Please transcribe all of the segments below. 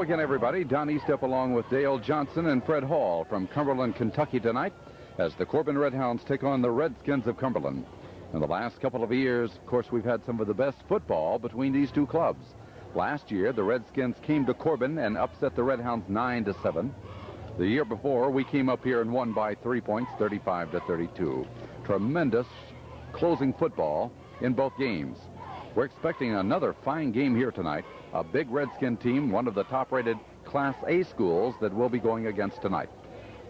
again, everybody. Don Eastup along with Dale Johnson and Fred Hall from Cumberland, Kentucky tonight as the Corbin Redhounds take on the Redskins of Cumberland. In the last couple of years, of course, we've had some of the best football between these two clubs. Last year, the Redskins came to Corbin and upset the Redhounds 9-7. The year before, we came up here and won by 3 points, 35-32. Tremendous closing football in both games. We're expecting another fine game here tonight. A big Redskin team, one of the top-rated Class A schools that we'll be going against tonight.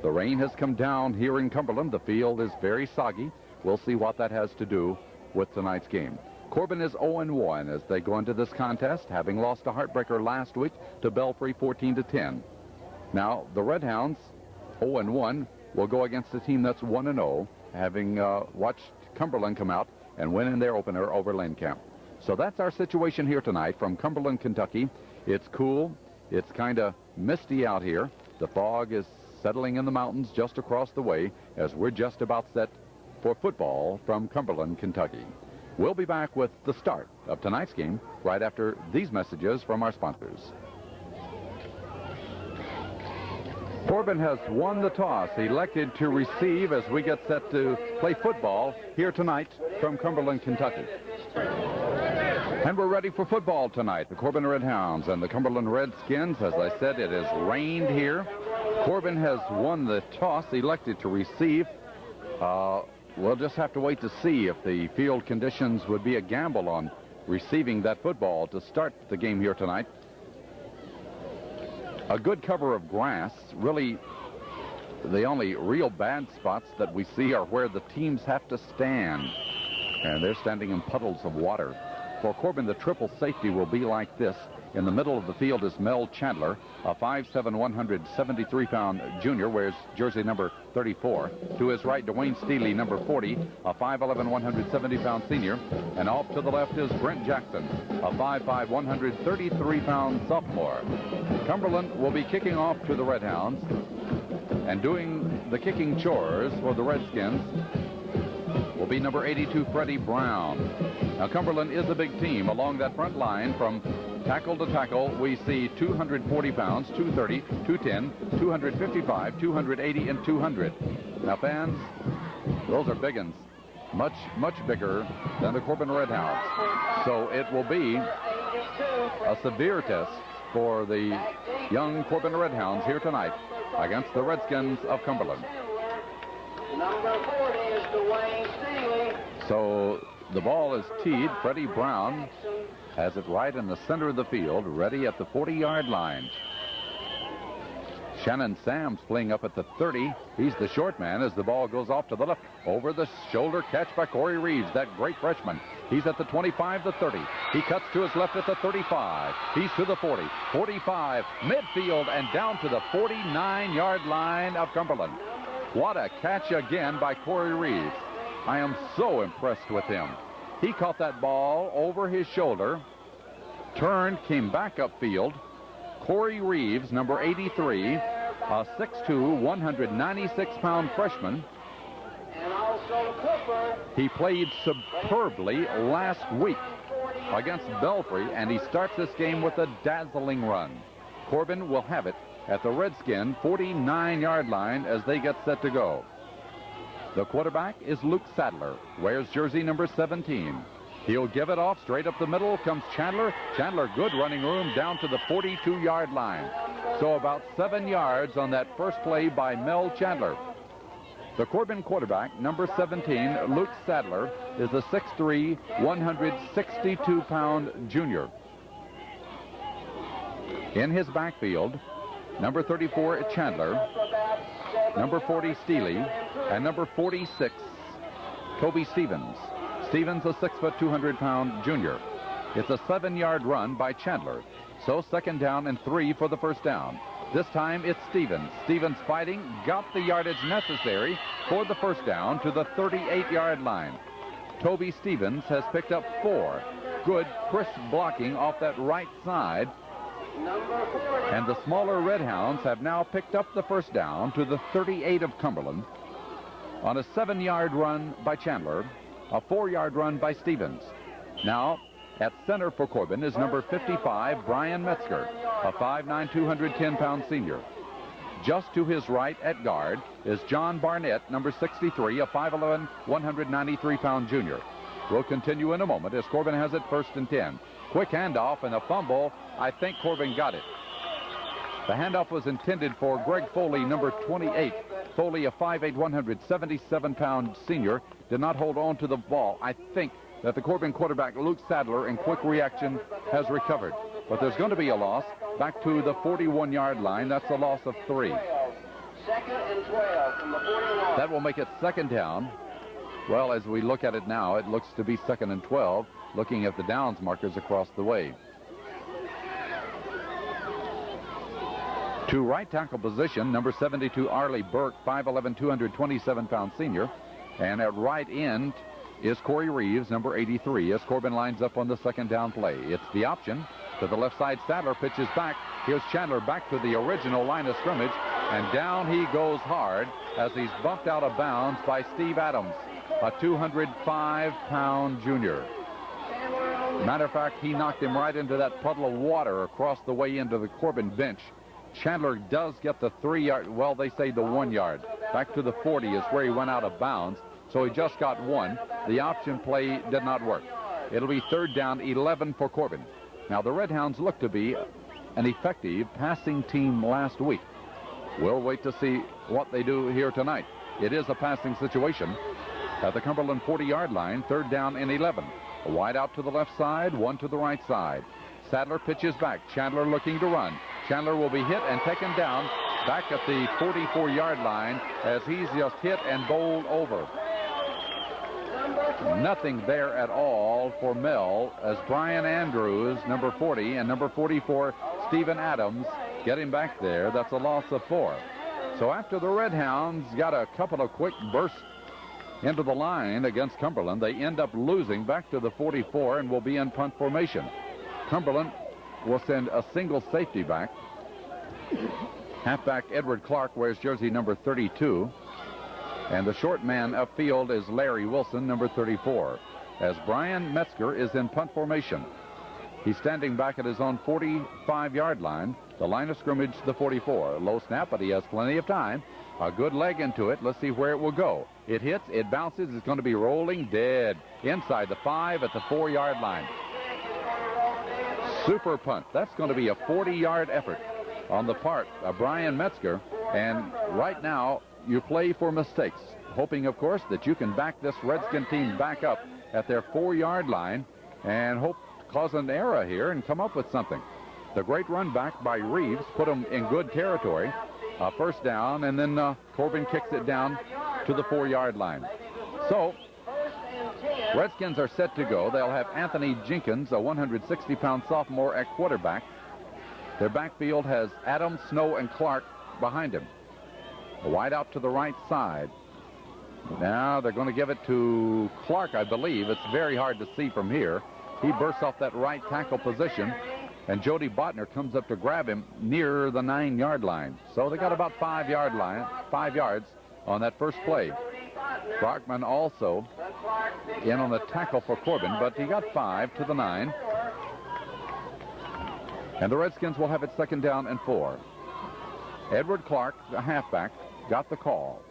The rain has come down here in Cumberland. The field is very soggy. We'll see what that has to do with tonight's game. Corbin is 0-1 as they go into this contest, having lost a heartbreaker last week to Belfry 14-10. Now, the Redhounds, 0-1, will go against a team that's 1-0, having watched Cumberland come out and win in their opener over Lane Camp. So that's our situation here tonight from Cumberland, Kentucky. It's cool. It's kind of misty out here. The fog is settling in the mountains just across the way as we're just about set for football from Cumberland, Kentucky. We'll be back with the start of tonight's game right after these messages from our sponsors. Corbin has won the toss, elected to receive as we get set to play football here tonight from Cumberland, Kentucky. And we're ready for football tonight. The Corbin Redhounds and the Cumberland Redskins. As I said, it has rained here. Corbin has won the toss, elected to receive. We'll just have to wait to see if the field conditions would be a gamble on receiving that football to start the game here tonight. A good cover of grass. Really, the only real bad spots that we see are where the teams have to stand. And they're standing in puddles of water. For Corbin, the triple safety will be like this. In the middle of the field is Mel Chandler, a 5'7", 173-pound junior, wears jersey number 34. To his right, Dwayne Steele, number 40, a 5'11", 170-pound senior. And off to the left is Brent Jackson, a 5'5", 133-pound sophomore. Cumberland will be kicking off to the Redhounds. And doing the kicking chores for the Redskins will be number 82, Freddie Brown. Now, Cumberland is a big team along that front line from tackle to tackle. We see 240 pounds, 230, 210, 255, 280, and 200. Now, fans, those are big uns. Much, much bigger than the Corbin Redhounds. So it will be a severe test for the young Corbin Redhounds here tonight against the Redskins of Cumberland. Number 40 is Dwayne Steele. So the ball is teed. Freddie Brown has it right in the center of the field, ready at the 40-yard line. Shannon Sam's playing up at the 30. He's the short man as the ball goes off to the left. Over the shoulder catch by Corey Reeves, that great freshman. He's at the 25, the 30. He cuts to his left at the 35. He's to the 40, 45, midfield, and down to the 49-yard line of Cumberland. What a catch again by Corey Reeves. I am so impressed with him. He caught that ball over his shoulder, turned, came back upfield. Corey Reeves, number 83, a 6'2", 196-pound freshman. He played superbly last week against Belfry, and he starts this game with a dazzling run. Corbin will have it at the Redskin 49-yard line as they get set to go. The quarterback is Luke Sadler, wears jersey number 17. He'll give it off straight up the middle. Comes Chandler. Chandler, good running room down to the 42-yard line. So about 7 yards on that first play by Mel Chandler. The Corbin quarterback, number 17, Luke Sadler, is a 6'3", 162-pound junior. In his backfield, number 34, Chandler, number 40, Steele, and number 46, Toby Stevens. Stevens, a 6', 200-pound junior. It's a 7-yard run by Chandler. So second down and 3 for the first down. This time it's Stevens. Stevens fighting, got the yardage necessary for the first down to the 38-yard line. Toby Stevens has picked up 4. Good, crisp blocking off that right side. And the smaller Redhounds have now picked up the first down to the 38 of Cumberland on a 7-yard run by Chandler, a 4-yard run by Stevens. Now, At center for Corbin is number 55, Brian Metzger, a 5'9", 210-pound senior. Just to his right at guard is John Barnett, number 63, a 5'11", 193-pound junior. We'll continue in a moment as Corbin has it 1st and 10. Quick handoff and a fumble. I think Corbin got it. The handoff was intended for Greg Foley, number 28. Foley, a 5'8", 177-pound senior, did not hold on to the ball. I think that the Corbin quarterback, Luke Sadler, in quick reaction, has recovered. But there's going to be a loss back to the 41-yard line. That's a loss of 3. 2nd and 12 from the 41. That will make it 2nd down. Well, as we look at it now, it looks to be 2nd and 12, looking at the downs markers across the way. To right tackle position, number 72, Arlie Burke, 5'11", 227-pound senior. And at right end is Corey Reeves, number 83, as Corbin lines up on the 2nd down play. It's the option to the left side. Sadler pitches back. Here's Chandler back to the original line of scrimmage, and down he goes hard as he's bumped out of bounds by Steve Adams, a 205-pound junior. Matter of fact, he knocked him right into that puddle of water across the way into the Corbin bench. Chandler does get the 3-yard, well, they say the 1 yard. Back to the 40 is where he went out of bounds. So he just got 1. The option play did not work. It'll be 3rd down, 11 for Corbin. Now, the Red Hounds look to be an effective passing team last week. We'll wait to see what they do here tonight. It is a passing situation at the Cumberland 40-yard line, 3rd down and 11. A wide out to the left side, 1 to the right side. Sadler pitches back. Chandler looking to run. Chandler will be hit and taken down back at the 44-yard line as he's just hit and bowled over. Nothing there at all for Mel as Brian Andrews, number 40, and number 44, Stephen Adams, get him back there. That's a loss of 4. So after the Red Hounds got a couple of quick bursts into the line against Cumberland, they end up losing back to the 44 and will be in punt formation. Cumberland will send a single safety back. Halfback Edward Clark wears jersey number 32. And the short man upfield is Larry Wilson, number 34, as Brian Metzger is in punt formation. He's standing back at his own 45-yard line, the line of scrimmage, the 44. Low snap, but he has plenty of time. A good leg into it. Let's see where it will go. It hits, it bounces, it's going to be rolling dead inside the 5 at the 4-yard line. Super punt. That's going to be a 40-yard effort on the part of Brian Metzger. And right now, you play for mistakes, hoping, of course, that you can back this Redskin team back up at their 4-yard line and hope to cause an error here and come up with something. The great run back by Reeves put him in good territory. 1st down, and then Corbin kicks it down to the 4-yard line. So, Redskins are set to go. They'll have Anthony Jenkins, a 160-pound sophomore, at quarterback. Their backfield has Adams, Snow, and Clark behind him. A wide out to the right side. Now they're going to give it to Clark, I believe. It's very hard to see from here. He bursts off that right tackle position, and Jody Botner comes up to grab him near the 9-yard line. So they got about 5 yards on that first play. Brockman also in on the tackle for Corbin, but he got 5 to the 9. And the Redskins will have it 2nd down and 4. Edward Clark, the halfback, got the call.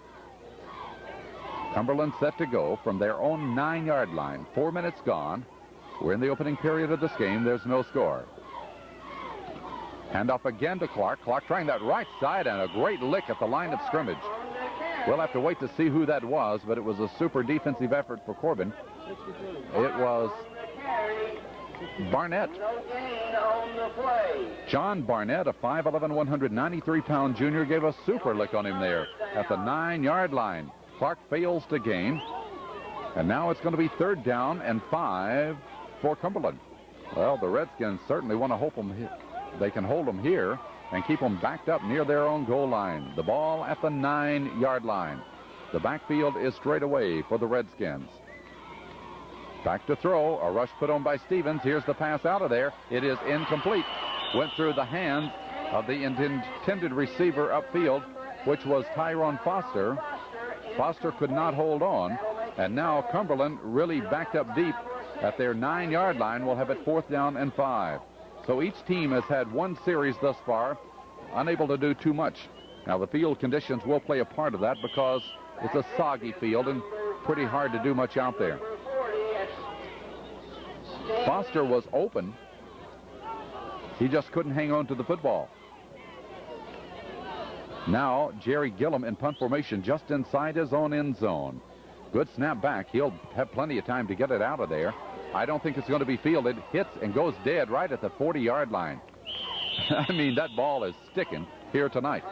Cumberland set to go from their own 9-yard line. 4 minutes gone. We're in the opening period of this game. There's no score. Handoff again to Clark. Clark trying that right side and a great lick at the line of scrimmage. We'll have to wait to see who that was, but it was a super defensive effort for Corbin. It was Barnett. John Barnett, a 5'11", 193-pound junior, gave a super lick on him there at the 9-yard line. Clark fails to gain, and now it's going to be 3rd down and 5 for Cumberland. Well, the Redskins certainly want to hope they can hold them here and keep them backed up near their own goal line. The ball at the 9-yard line. The backfield is straight away for the Redskins. Back to throw. A rush put on by Stevens. Here's the pass out of there. It is incomplete. Went through the hands of the intended receiver upfield, which was Tyrone Foster. Foster could not hold on, and now Cumberland really backed up deep at their 9-yard line will have it 4th down and 5. So each team has had one series thus far, unable to do too much. Now the field conditions will play a part of that because it's a soggy field and pretty hard to do much out there. Foster was open. He just couldn't hang on to the football. Now Jerry Gillum in punt formation just inside his own end zone. Good snap back. He'll have plenty of time to get it out of there. I don't think it's going to be fielded. Hits and goes dead right at the 40-yard line. I mean, that ball is sticking here tonight.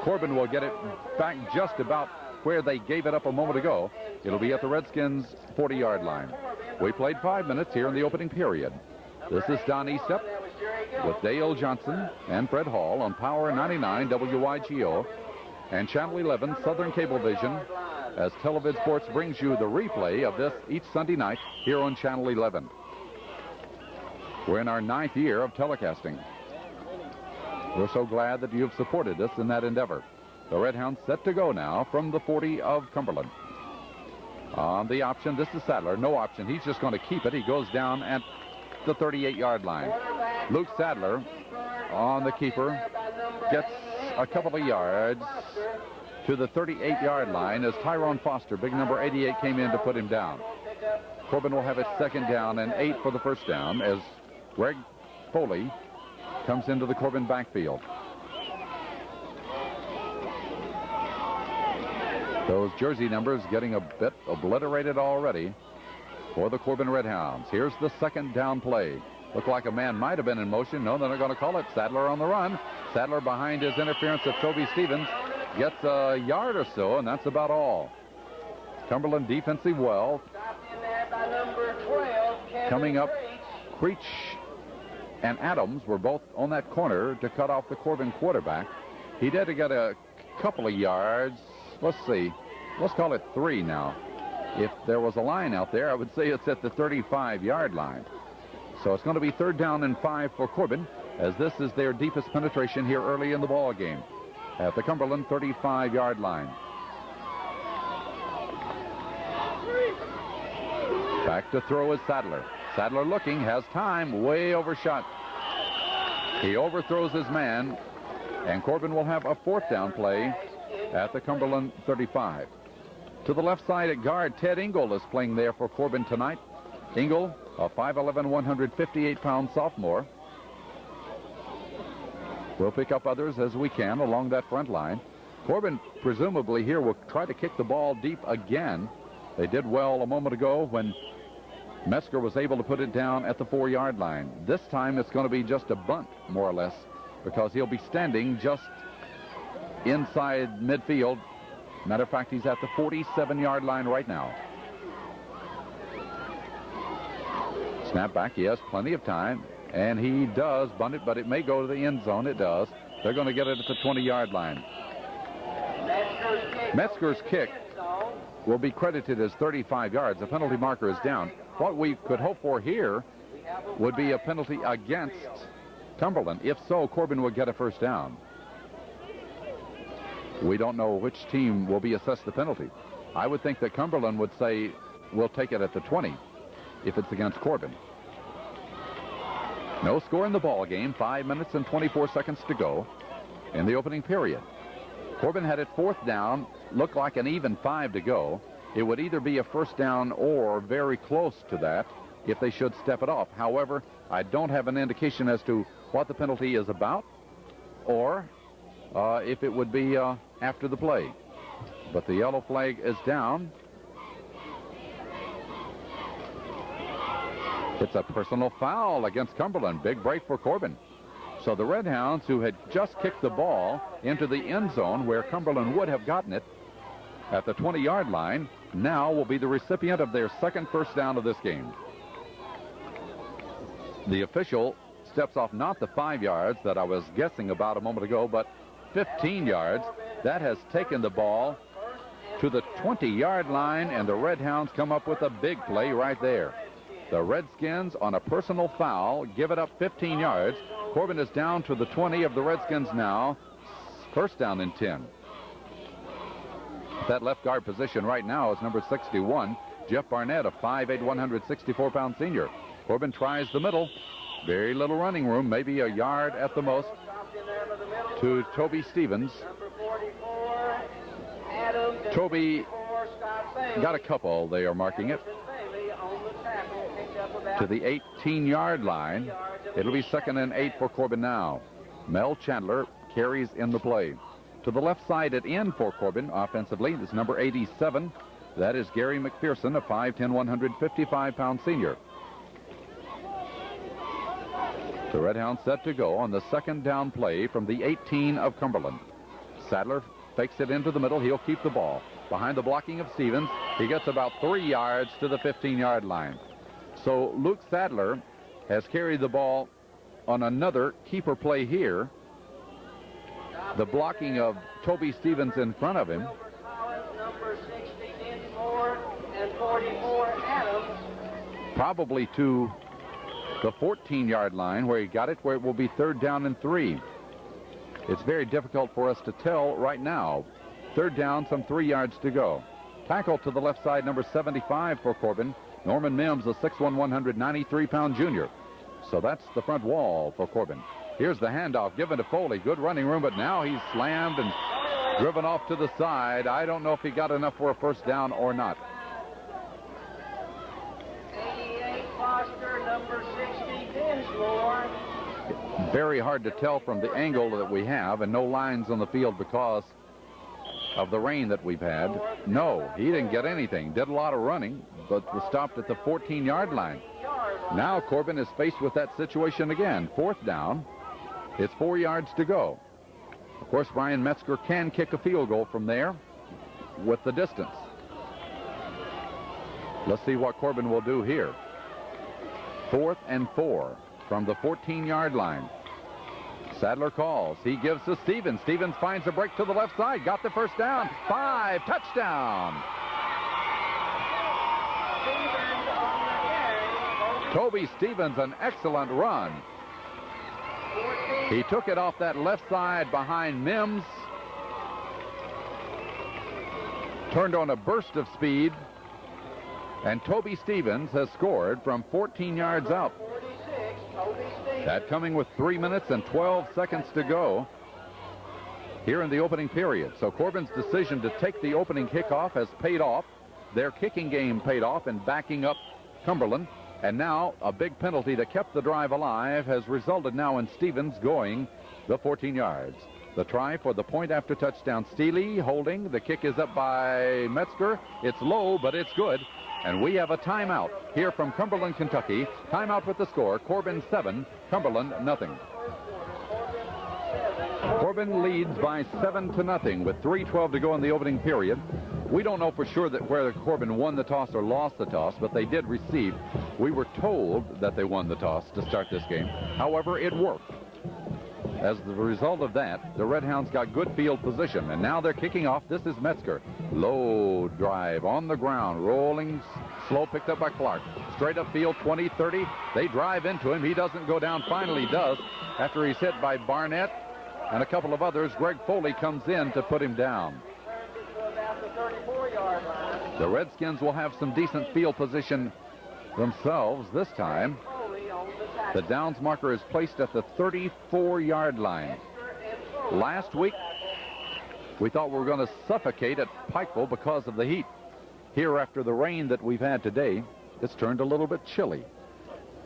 Corbin will get it back just about where they gave it up a moment ago. It'll be at the Redskins' 40-yard line. We played 5 minutes here in the opening period. This is Don Eastup with Dale Johnson and Fred Hall on Power 99 WYGO and Channel 11 Southern Cablevision, as Televid Sports brings you the replay of this each Sunday night here on Channel 11. We're in our 9th year of telecasting. We're so glad that you've supported us in that endeavor. The Red Hounds set to go now from the 40 of Cumberland. On the option, this is Sadler. No option. He's just going to keep it. He goes down at the 38-yard line. Luke Sadler on the keeper gets a couple of yards to the 38-yard line as Tyrone Foster, big number 88, came in to put him down. Corbin will have it 2nd down and 8 for the 1st down as Greg Foley comes into the Corbin backfield. Those jersey numbers getting a bit obliterated already for the Corbin Red Hounds. Here's the 2nd down play. Looked like a man might have been in motion. No, they're not going to call it. Sadler on the run. Sadler behind his interference of Toby Stevens. Gets a yard or so, and that's about all. Cumberland defensive well. Coming up, Creech and Adams were both on that corner to cut off the Corbin quarterback. He did get a couple of yards. Let's see. Let's call it 3 now. If there was a line out there, I would say it's at the 35-yard line. So it's going to be 3rd down and 5 for Corbin, as this is their deepest penetration here early in the ball game at the Cumberland 35-yard line. Back to throw is Sadler. Sadler looking, has time, way overshot. He overthrows his man, and Corbin will have a 4th down play at the Cumberland 35. To the left side at guard, Ted Ingle is playing there for Corbin tonight. Ingle, a 5'11", 158-pound sophomore. We'll pick up others as we can along that front line. Corbin, presumably here, will try to kick the ball deep again. They did well a moment ago when Metzger was able to put it down at the 4-yard line. This time it's going to be just a bunt, more or less, because he'll be standing just inside midfield. Matter of fact, he's at the 47-yard line right now. Snap back, he has plenty of time, and he does bunt it, but it may go to the end zone. It does. They're going to get it at the 20-yard line. Metzger's kick will be credited as 35 yards. The penalty marker is down. What we could hope for here would be a penalty against Cumberland. If so, Corbin would get a 1st down. We don't know which team will be assessed the penalty. I would think that Cumberland would say, we'll take it at the 20 if it's against Corbin. No score in the ball game. 5 minutes and 24 seconds to go in the opening period. Corbin had it 4th down. Looked like an even 5 to go. It would either be a 1st down or very close to that if they should step it off. However, I don't have an indication as to what the penalty is about or if it would be after the play. But the yellow flag is down. It's a personal foul against Cumberland. Big break for Corbin. So the Red Hounds, who had just kicked the ball into the end zone where Cumberland would have gotten it at the 20-yard line, now will be the recipient of their 2nd 1st down of this game. The official steps off not the 5 yards that I was guessing about a moment ago, but 15 yards. That has taken the ball to the 20-yard line, and the Red Hounds come up with a big play right there. The Redskins, on a personal foul, give it up 15 yards. Corbin is down to the 20 of the Redskins now. 1st down and 10. That left guard position right now is number 61, Jeff Barnett, a 5'8", 164-pound senior. Corbin tries the middle. Very little running room, maybe a yard at the most, to Toby Stevens. Toby got a couple, they are marking it, to the 18-yard line. It'll be 2nd and 8 for Corbin now. Mel Chandler carries in the play. To the left side at end for Corbin offensively is number 87. That is Gary McPherson, a 5'10", 155-pound senior. The Red Hounds set to go on the 2nd down play from the 18 of Cumberland. Sadler fakes it into the middle. He'll keep the ball. Behind the blocking of Stevens, he gets about 3 yards to the 15-yard line. So Luke Sadler has carried the ball on another keeper play here. The blocking of Toby Stevens in front of him. Number 60, Dinsmore, and 44, Adams. Probably to the 14-yard line where he got it, where it will be 3rd down and 3. It's very difficult for us to tell right now. 3rd down, some 3 yards to go. Tackle to the left side, number 75 for Corbin. Norman Mims, a 6'1", 193-pound junior. So that's the front wall for Corbin. Here's the handoff given to Foley. Good running room, but now he's slammed and driven off to the side. I don't know if he got enough for a 1st down or not. 88, Foster, number 60, Dinsmore. Very hard to tell from the angle that we have, and no lines on the field because of the rain that we've had. No, he didn't get anything. Did a lot of running, but was stopped at the 14-yard line. Now Corbin is faced with that situation again. 4th down. It's 4 yards to go. Of course, Ryan Metzger can kick a field goal from there with the distance. Let's see what Corbin will do here. 4th and 4 from the 14-yard line. Sadler calls. He gives to Stevens. Stevens finds a break to the left side. Got the 1st down. 5, touchdown. Toby Stevens, an excellent run. He took it off that left side behind Mims. Turned on a burst of speed. And Toby Stevens has scored from 14 yards out. That coming with 3 minutes and 12 seconds to go here in the opening period. So Corbin's decision to take the opening kickoff has paid off. Their kicking game paid off in backing up Cumberland. And now a big penalty that kept the drive alive has resulted now in Stevens going the 14 yards. The try for the point after touchdown. Steele holding. The kick is up by Metzger. It's low, but it's good. And we have a timeout here from Cumberland, Kentucky. Timeout with the score. Corbin 7, Cumberland nothing. Corbin leads by 7-0 with 3:12 to go in the opening period. We don't know for sure that whether Corbin won the toss or lost the toss, but they did receive. We were told that they won the toss to start this game. However, it worked. As the result of that, the Red Hounds got good field position, and now they're kicking off. This is Metzger. Low drive on the ground, rolling slow, picked up by Clark. Straight up field, 20, 30. They drive into him. He doesn't go down. Finally does. After he's hit by Barnett and a couple of others, Greg Foley comes in to put him down. The Redskins will have some decent field position themselves this time. The downs marker is placed at the 34-yard line. Last week, we thought we were going to suffocate at Pikeville because of the heat. Here, after the rain that we've had today, it's turned a little bit chilly.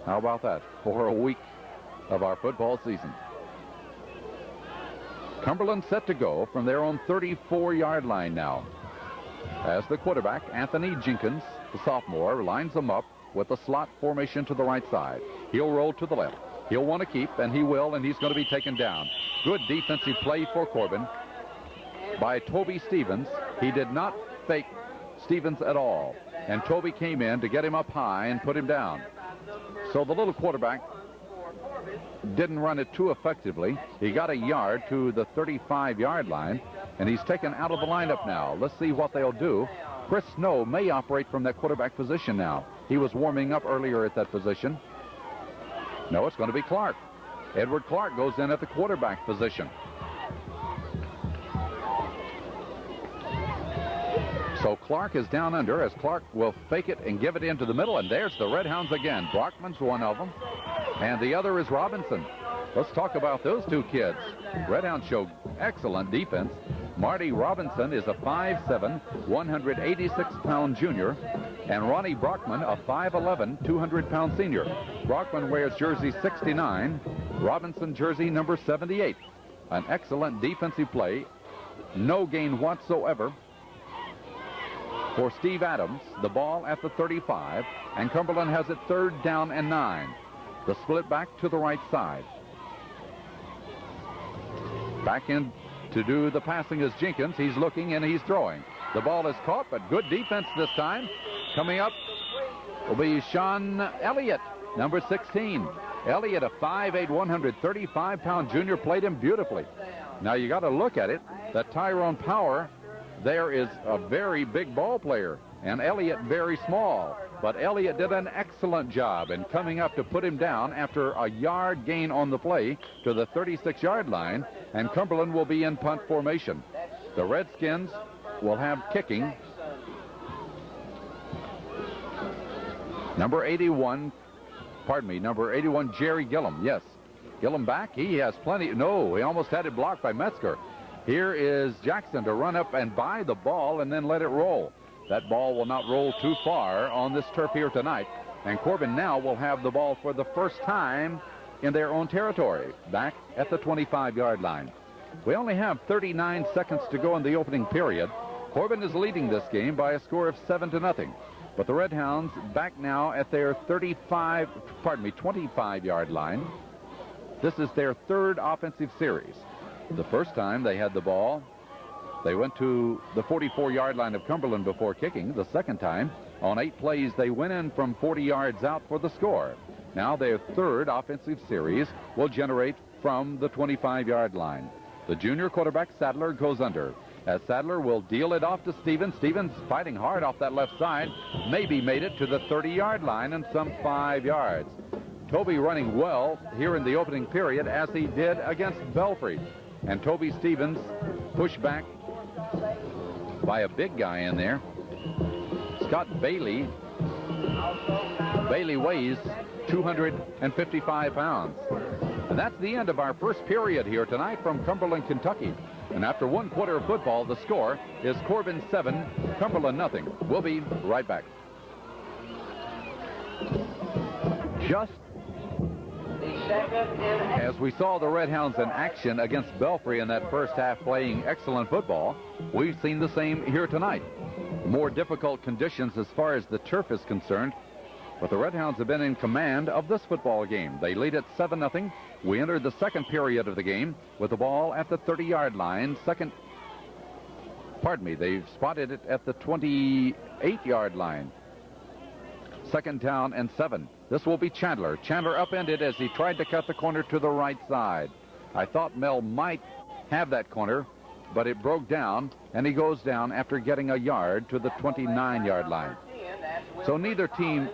How about that for a week of our football season? Cumberland set to go from their own 34-yard line now. As the quarterback, Anthony Jenkins, the sophomore, lines them up with a slot formation to the right side. He'll roll to the left. He'll want to keep, and he will, and he's going to be taken down. Good defensive play for Corbin by Toby Stevens. He did not fake Stevens at all, and Toby came in to get him up high and put him down. So the little quarterback didn't run it too effectively. He got a yard to the 35-yard line, and he's taken out of the lineup now. Let's see what they'll do. Chris Snow may operate from that quarterback position now. He was warming up earlier at that position. No, it's going to be Clark. Edward Clark goes in at the quarterback position. So So Clark is down under as Clark will fake it and give it into the middle, and there's the Redhounds again. Brockman's one of them, and the other is Robinson. Let's talk about those two kids. Redhounds show excellent defense. Marty Robinson is a 5'7", 186-pound junior, and Ronnie Brockman, a 5'11", 200-pound senior. Brockman wears jersey 69, Robinson jersey number 78. An excellent defensive play. No gain whatsoever for Steve Adams. The ball at the 35, and Cumberland has it 3rd down and 9. The split back to the right side. Back in to do the passing is Jenkins. He's looking and he's throwing. The ball is caught, but good defense this time. Coming up will be Sean Elliott, number 16. Elliott, a 5'8", 135-pound junior, played him beautifully. Now you got to look at it. That Tyrone Power there is a very big ball player, and Elliott very small. But Elliott did an excellent job in coming up to put him down after a yard gain on the play to the 36-yard line, and Cumberland will be in punt formation. The Redskins will have kicking. Number 81, Jerry Gillum. Yes, Gillum back. He has plenty. No, he almost had it blocked by Metzger. Here is Jackson to run up and buy the ball and then let it roll. That ball will not roll too far on this turf here tonight. And Corbin now will have the ball for the first time in their own territory, back at the 25-yard line. We only have 39 seconds to go in the opening period. Corbin is leading this game by a score of 7-0. But the Redhounds back now at their 25-yard line. This is their 3rd offensive series. The first time they had the ball, they went to the 44-yard line of Cumberland before kicking. The second time, on 8 plays, they went in from 40 yards out for the score. Now their 3rd offensive series will generate from the 25-yard line. The junior quarterback, Sadler, goes under, as Sadler will deal it off to Stevens. Stevens fighting hard off that left side, maybe made it to the 30-yard line and some 5 yards. Toby running well here in the opening period, as he did against Belfry. And Toby Stevens pushed back by a big guy in there, Scott Bailey. Bailey weighs 255 pounds. And that's the end of our first period here tonight from Cumberland, Kentucky. And after 1 quarter of football, the score is Corbin 7, Cumberland nothing. We'll be right back. Just as we saw the Redhounds in action against Belfry in that first half playing excellent football, we've seen the same here tonight. More difficult conditions as far as the turf is concerned, but the Redhounds have been in command of this football game. They lead at 7-0. We entered the second period of the game with the ball at the 30-yard line. They've spotted it at the 28-yard line. 2nd down and 7. This will be Chandler. Chandler upended as he tried to cut the corner to the right side. I thought Mel might have that corner, but it broke down, and he goes down after getting a yard to the 29-yard line. So neither team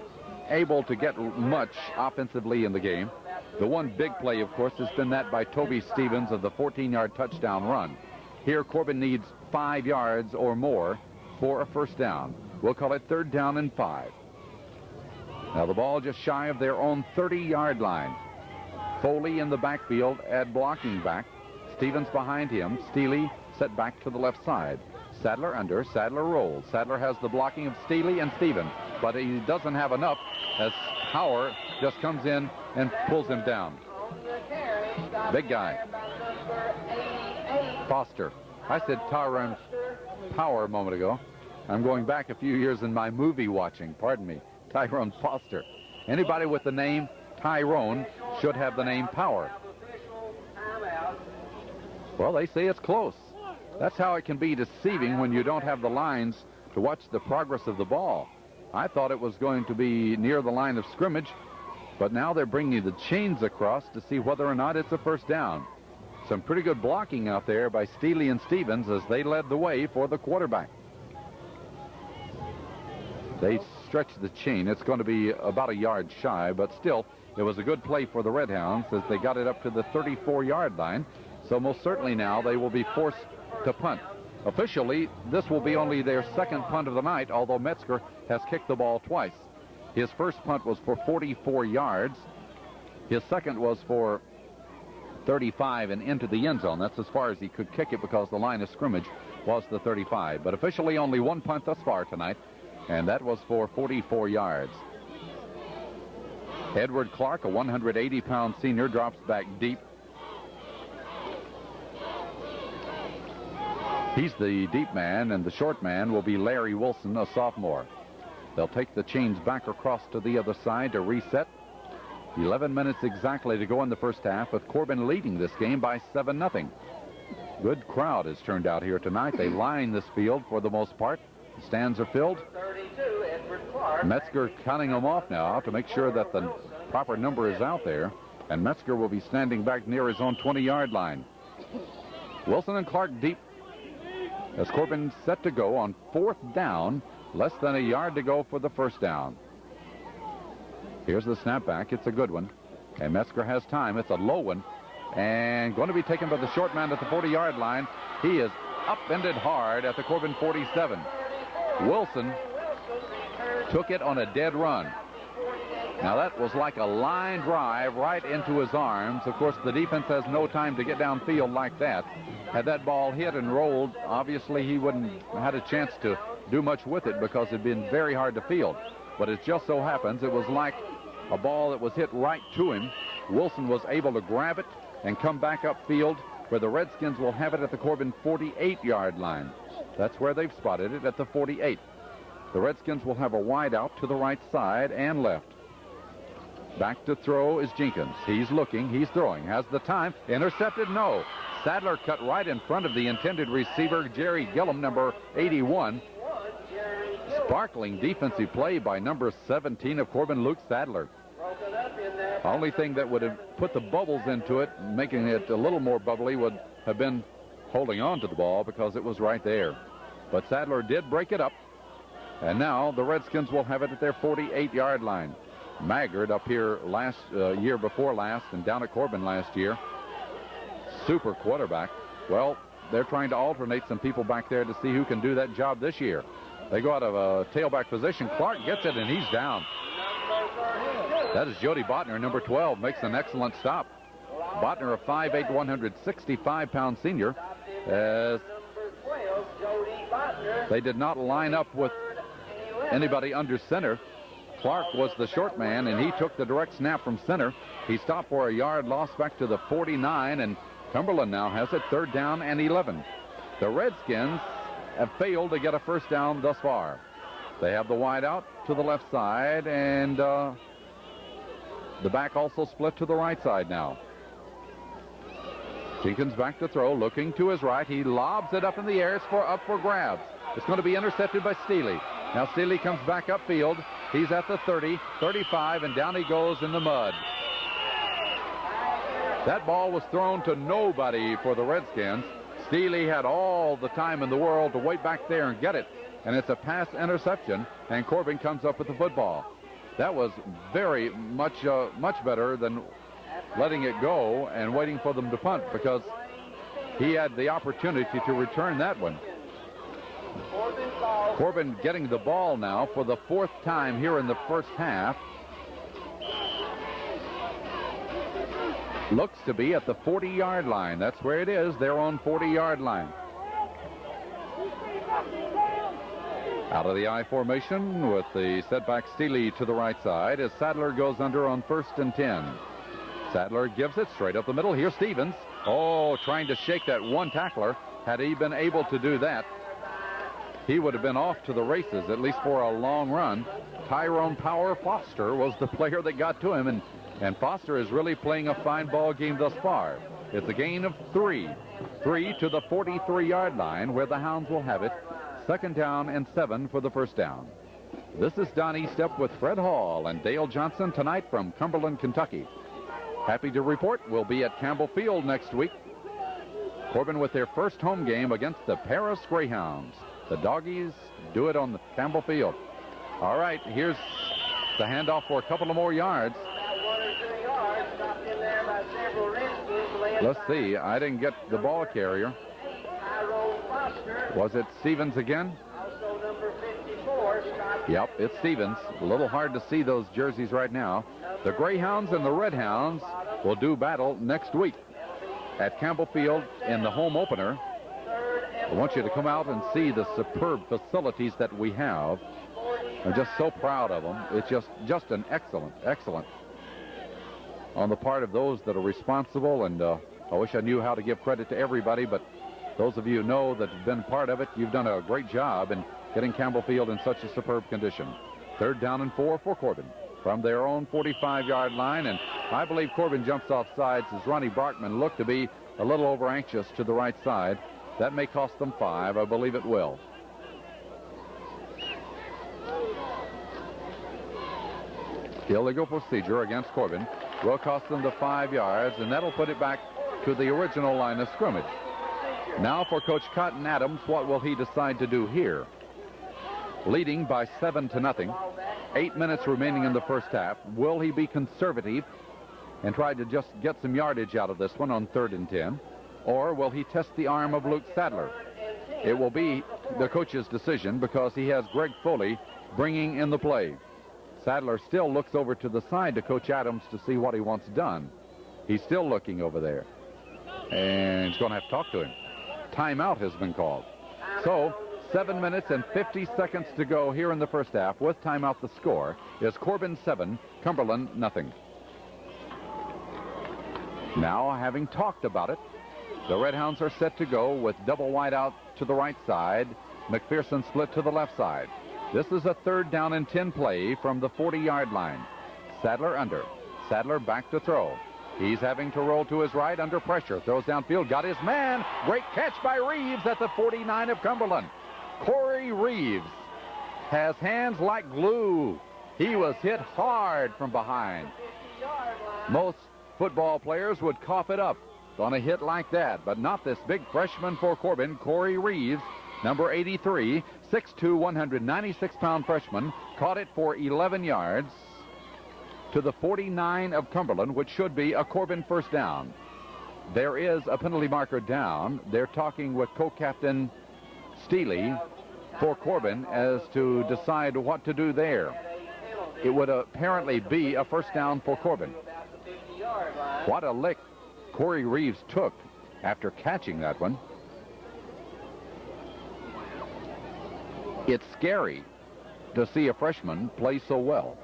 able to get much offensively in the game. The one big play, of course, has been that by Toby Stevens of the 14-yard touchdown run. Here, Corbin needs 5 yards or more for a first down. We'll call it 3rd down and 5. Now the ball just shy of their own 30-yard line. Foley in the backfield at blocking back. Stevens behind him. Steely set back to the left side. Sadler under. Sadler rolls. Sadler has the blocking of Steely and Stevens, but he doesn't have enough as Hauer just comes in and pulls him down. Big guy. Foster. I said Tyrone Power a moment ago. I'm going back a few years in my movie watching. Pardon me. Tyrone Foster. Anybody with the name Tyrone should have the name Power. Well, they say it's close. That's how it can be deceiving when you don't have the lines to watch the progress of the ball. I thought it was going to be near the line of scrimmage, but now they're bringing the chains across to see whether or not it's a first down. Some pretty good blocking out there by Steely and Stevens as they led the way for the quarterback. They stretched the chain. It's going to be about a yard shy, but still, it was a good play for the Redhounds as they got it up to the 34-yard line. So most certainly now they will be forced to punt. Officially, this will be only their second punt of the night, although Metzger has kicked the ball twice. His first punt was for 44 yards. His second was for 35 and into the end zone. That's as far as he could kick it because the line of scrimmage was the 35. But officially only one punt thus far tonight, and that was for 44 yards. Edward Clark, a 180-pound senior, drops back deep. He's the deep man, and the short man will be Larry Wilson, a sophomore. They'll take the chains back across to the other side to reset. 11 minutes exactly to go in the first half, with Corbin leading this game by 7-0. Good crowd has turned out here tonight. They line this field for the most part. The stands are filled. 32, Edward Clark. Metzger counting them off now to make sure that the proper number is out there. And Metzger will be standing back near his own 20-yard line. Wilson and Clark deep as Corbin set to go on fourth down. Less than a yard to go for the first down. Here's the snapback. It's a good one. And Metzger has time. It's a low one. And going to be taken by the short man at the 40-yard line. He is upended hard at the Corbin 47. Wilson took it on a dead run. Now that was like a line drive right into his arms. Of course, the defense has no time to get downfield like that. Had that ball hit and rolled, obviously he wouldn't have had a chance to do much with it because it'd been very hard to field. But it just so happens it was like a ball that was hit right to him. Wilson was able to grab it and come back upfield where the Redskins will have it at the Corbin 48-yard line. That's where they've spotted it, at the 48. The Redskins will have a wide out to the right side and left. Back to throw is Jenkins. He's looking, he's throwing, has the time. Intercepted? No. Sadler cut right in front of the intended receiver, Jerry Gillum, number 81. Sparkling defensive play by number 17 of Corbin, Luke Sadler. The only thing that would have put the bubbles into it, making it a little more bubbly, would have been holding on to the ball because it was right there. But Sadler did break it up. And now the Redskins will have it at their 48-yard line. Maggard up here last year before last and down at Corbin last year. Super quarterback. Well, they're trying to alternate some people back there to see who can do that job this year. They go out of a tailback position. Clark gets it, and he's down. That is Jody Botner, number 12, makes an excellent stop. Botner, a 5'8", 165-pound senior, as they did not line up with anybody under center. Clark was the short man, and he took the direct snap from center. He stopped for a yard loss back to the 49, and Cumberland now has it 3rd down and 11. The Redskins have failed to get a first down thus far. They have the wide out to the left side, and the back also split to the right side now. Jenkins back to throw, looking to his right. He lobs it up in the air. It's up for grabs. It's going to be intercepted by Steely. Now Steely comes back upfield. He's at the 30, 35, and down he goes in the mud. That ball was thrown to nobody for the Redskins. Steely had all the time in the world to wait back there and get it. And it's a pass interception, and Corbin comes up with the football. That was very much better than letting it go and waiting for them to punt, because he had the opportunity to return that one. Corbin getting the ball now for the 4th time here in the first half. Looks to be at the 40-yard line. That's where it is, their own 40-yard line. Out of the I formation with the setback Steely to the right side as Sadler goes under on 1st and 10. Sadler gives it straight up the middle. Here's Stevens. Oh, trying to shake that one tackler. Had he been able to do that, he would have been off to the races, at least for a long run. Tyrone Power Foster was the player that got to him, and Foster is really playing a fine ball game thus far. It's a gain of 3. 3 to the 43-yard line where the Hounds will have it. 2nd down and 7 for the first down. This is Don Eastep with Fred Hall and Dale Johnson tonight from Cumberland, Kentucky. Happy to report we'll be at Campbell Field next week. Corbin with their first home game against the Paris Greyhounds. The Doggies do it on the Campbell Field. All right, here's the handoff for a couple of more yards. Let's see, I didn't get the ball carrier. Was it Stevens again? Also number 54, Scott. Yep, it's Stevens. A little hard to see those jerseys right now. The Greyhounds and the Redhounds will do battle next week at Campbell Field in the home opener. I want you to come out and see the superb facilities that we have. I'm just so proud of them. It's just an excellent on the part of those that are responsible, and I wish I knew how to give credit to everybody, but those of you who know that have been part of it, you've done a great job in getting Campbell Field in such a superb condition. 3rd down and 4 for Corbin from their own 45-yard line, and I believe Corbin jumps off sides as Ronnie Brockman looked to be a little over anxious to the right side. That may cost them 5. I believe it will. Illegal procedure against Corbin will cost them the 5 yards, and that'll put it back to the original line of scrimmage. Now for Coach Cotton Adams, what will he decide to do here? Leading by 7-0, 8 minutes remaining in the first half. Will he be conservative and try to just get some yardage out of this one on 3rd and 10? Or will he test the arm of Luke Sadler? It will be the coach's decision because he has Greg Foley bringing in the play. Sadler still looks over to the side to Coach Adams to see what he wants done. He's still looking over there. And he's going to have to talk to him. Timeout has been called. So 7 minutes and 50 seconds to go here in the first half. With timeout, the score is Corbin 7, Cumberland nothing. Now, having talked about it, the Redhounds are set to go with double wide out to the right side. McPherson split to the left side. This is a 3rd down and 10 play from the 40-yard line. Sadler under. Sadler back to throw. He's having to roll to his right under pressure. Throws downfield. Got his man. Great catch by Reeves at the 49 of Cumberland. Corey Reeves has hands like glue. He was hit hard from behind. Most football players would cough it up on a hit like that, but not this big freshman for Corbin, Corey Reeves, number 83, 6'2", 196-pound freshman, caught it for 11 yards to the 49 of Cumberland, which should be a Corbin first down. There is a penalty marker down. They're talking with co-captain Steele for Corbin as to decide what to do there. It would apparently be a first down for Corbin. What a lick Corey Reeves took after catching that one. It's scary to see a freshman play so well.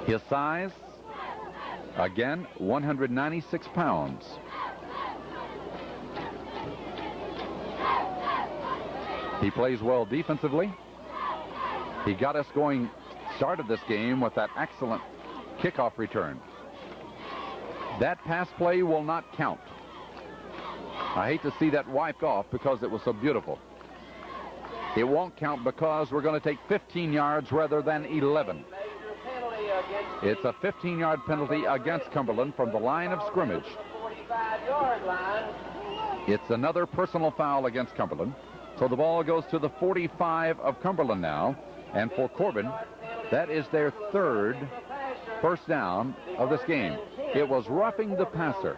His size, again, 196 pounds. He plays well defensively. He got us going, started this game with that excellent kickoff return. That pass play will not count. I hate to see that wiped off because it was so beautiful. It won't count because we're going to take 15 yards rather than 11. It's a 15-yard penalty against Cumberland from the line of scrimmage. It's another personal foul against Cumberland. So the ball goes to the 45 of Cumberland now. And for Corbin, that is their 3rd first down of this game. It was roughing the passer.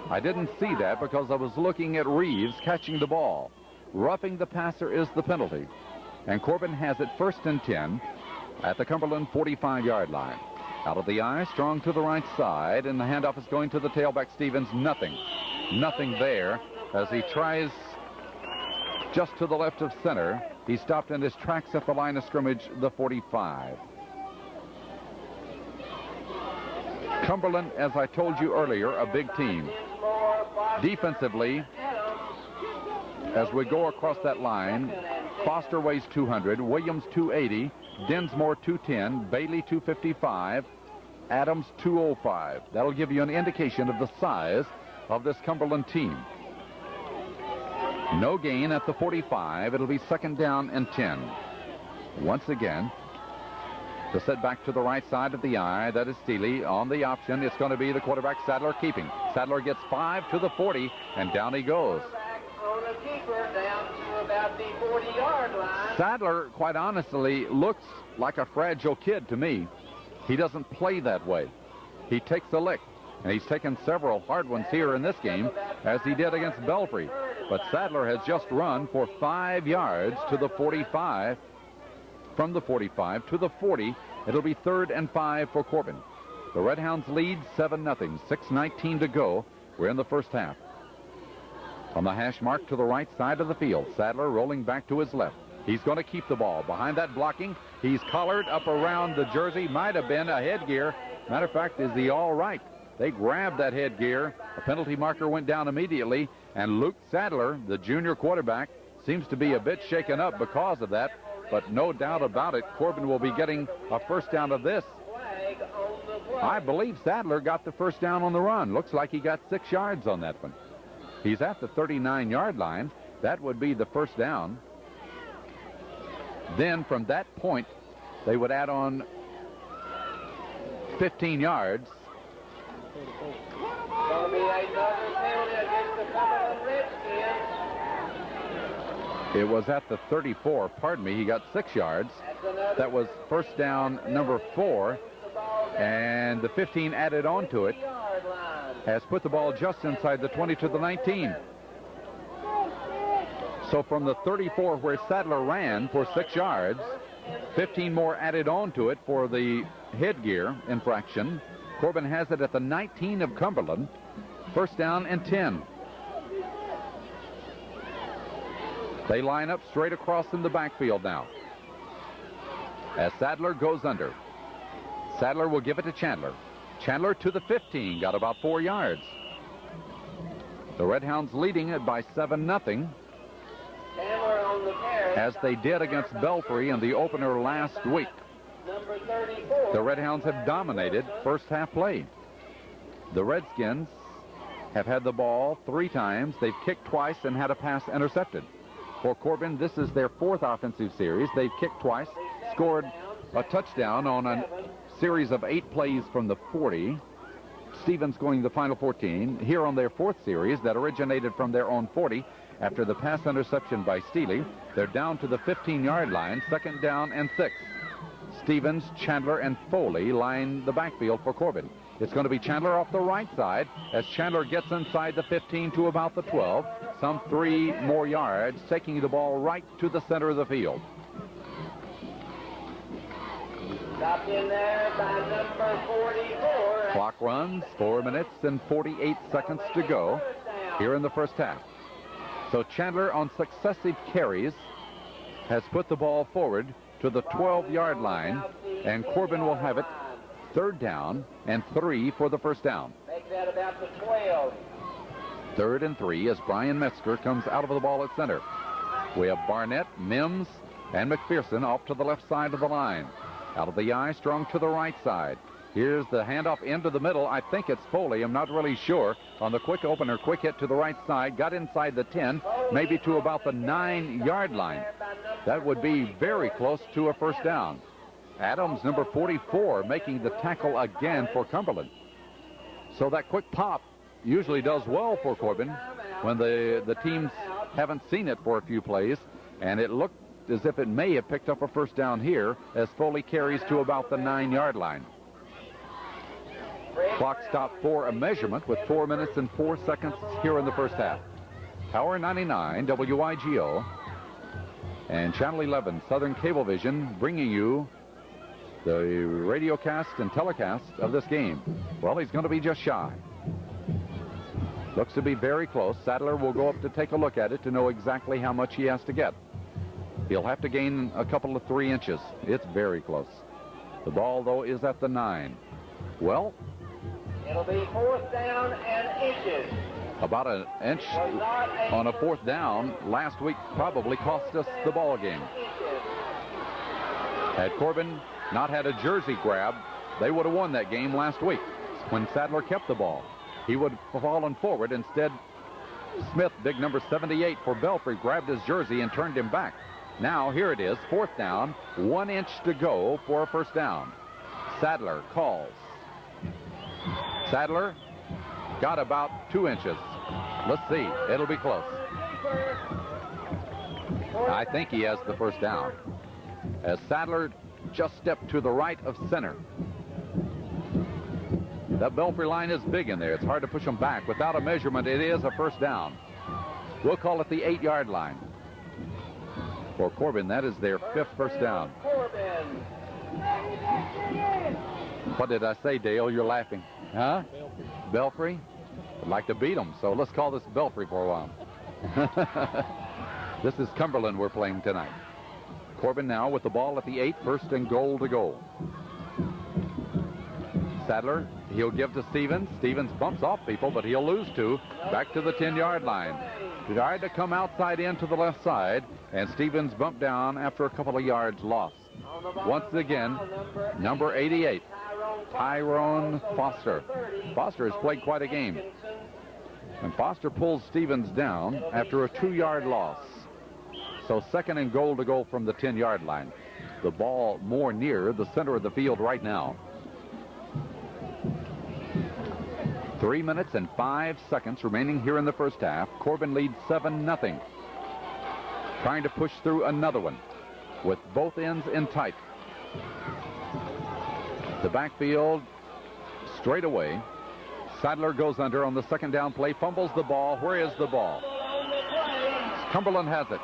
I didn't see that because I was looking at Reeves catching the ball. Roughing the passer is the penalty. And Corbin has it 1st and 10 at the Cumberland 45-yard line. Out of the eye, strong to the right side, and the handoff is going to the tailback Stevens. Nothing there as he tries just to the left of center. He stopped in his tracks at the line of scrimmage, the 45. Cumberland, as I told you earlier, a big team. Defensively, as we go across that line, Foster weighs 200, Williams 280, Dinsmore 210, Bailey 255, Adams 205. That'll give you an indication of the size of this Cumberland team. No gain at the 45. It'll be 2nd down and 10. Once again, the setback to the right side of the eye. That is Steele on the option. It's going to be the quarterback, Sadler, keeping. Sadler gets 5 to the 40, and down he goes. Sadler, quite honestly, looks like a fragile kid to me. He doesn't play that way. He takes a lick, and he's taken several hard ones here in this game. as he did against Belfry. But Sadler has just run for 5 yards to the 45. From the 45 to the 40, it'll be 3rd and 5 for Corbin. The Red Hounds lead 7-0, 6:19 to go. We're in the first half. On the hash mark to the right side of the field, Sadler rolling back to his left. He's going to keep the ball. Behind that blocking, he's collared up around the jersey. Might have been a headgear. Matter of fact, is he all right? They grabbed that headgear. A penalty marker went down immediately, and Luke Sadler, the junior quarterback, seems to be a bit shaken up because of that. But no doubt about it, Corbin will be getting a first down of this. I believe Sadler got the first down on the run. Looks like he got 6 yards on that one. He's at the 39-yard line. That would be the first down. Then from that point, they would add on 15 yards. It was at the 34, pardon me, he got 6 yards. That was first down number 4, and the 15 added on to it has put the ball just inside the 20 to the 19. So from the 34 where Sadler ran for 6 yards, 15 more added on to it for the headgear infraction. Corbin has it at the 19 of Cumberland, first down and 10. They line up straight across in the backfield now. As Sadler goes under. Sadler will give it to Chandler. Chandler to the 15, got about 4 yards. The Red Hounds leading it by 7-0. As they did against Belfry in the opener last week. The Red Hounds have dominated first half play. The Redskins have had the ball 3 times. They've kicked twice and had a pass intercepted. For Corbin, this is their 4th offensive series. They've kicked twice, scored a touchdown on a series of 8 plays from the 40. Stevens going the final 14. Here on their 4th series that originated from their own 40 after the pass interception by Steele. They're down to the 15-yard line, 2nd down and 6. Stevens, Chandler, and Foley line the backfield for Corbin. It's going to be Chandler off the right side as Chandler gets inside the 15 to about the 12. Some 3 more yards, taking the ball right to the center of the field. Stopped in there by number 44. Clock runs, 4 minutes and 48 seconds to go here in the first half. So Chandler on successive carries has put the ball forward to the 12-yard line, and Corbin will have it 3rd down and 3 for the first down. Make that about the 12. 3rd and 3 as Brian Metzger comes out of the ball at center. We have Barnett, Mims, and McPherson off to the left side of the line. Out of the eye, Strong to the right side. Here's the handoff into the middle. I think it's Foley. I'm not really sure. On the quick opener, quick hit to the right side. Got inside the 10, maybe to about the 9-yard line. That would be very close to a first down. Adams, number 44, making the tackle again for Cumberland. So that quick pop usually does well for Corbin when the teams haven't seen it for a few plays. And it looked as if it may have picked up a first down here as Foley carries to about the 9-yard line. Clock stopped for a measurement with 4 minutes and 4 seconds here in the first half. Power 99, WIGO, and Channel 11, Southern Cablevision, bringing you the radiocast and telecast of this game. Well, he's going to be just shy. Looks to be very close. Sadler will go up to take a look at it to know exactly how much he has to get. He'll have to gain a couple of 3 inches. It's very close. The ball, though, is at the 9. Well, it'll be 4th down and inches. About an inch on a 4th down last week probably cost us the ball game. Had Corbin not had a jersey grab, they would have won that game last week when Sadler kept the ball. He would have fallen forward. Instead, Smith, big number 78 for Belfry, grabbed his jersey and turned him back. Now, here it is, 4th down, 1 inch to go for a first down. Sadler calls. Sadler got about 2 inches. Let's see. It'll be close. I think he has the first down. As Sadler just stepped to the right of center. That Belfry line is big in there. It's hard to push them back. Without a measurement, it is a first down. We'll call it the 8-yard line. For Corbin, that is their 5th first down. Corbin. What did I say, Dale? You're laughing. Huh? Belfry? I'd like to beat them, so let's call this Belfry for a while. This is Cumberland we're playing tonight. Corbin now with the ball at the 8, 1st and goal to go. Sadler, he'll give to Stevens. Stevens bumps off people, but he'll lose 2. Back to the 10-yard line. Tried to come outside in to the left side, and Stevens bumped down after a couple of yards lost. Once again, number 88, Tyrone Foster. Foster has played quite a game. And Foster pulls Stevens down after a 2-yard loss. So 2nd and goal to go from the 10-yard line. The ball more near the center of the field right now. 3 minutes and 5 seconds remaining here in the first half. Corbin leads 7-0. Trying to push through another one with both ends in tight. The backfield straight away. Sadler goes under on the 2nd down play, fumbles the ball. Where is the ball? Cumberland has it.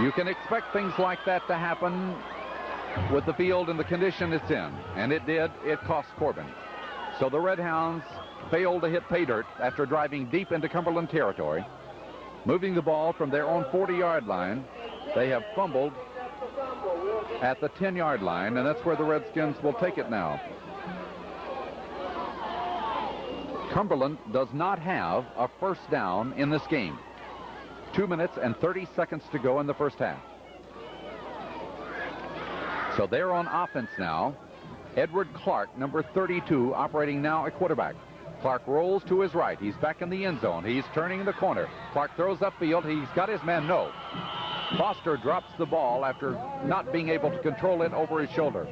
You can expect things like that to happen with the field and the condition it's in. And it did. It cost Corbin. So the Red Hounds failed to hit pay dirt after driving deep into Cumberland territory. Moving the ball from their own 40-yard line, they have fumbled at the 10-yard line, and that's where the Redskins will take it now. Cumberland does not have a first down in this game. 2 minutes and 30 seconds to go in the first half. So they're on offense now. Edward Clark, number 32, operating now at quarterback. Clark rolls to his right. He's back in the end zone. He's turning the corner. Clark throws upfield. He's got his man. No. Foster drops the ball after not being able to control it over his shoulder.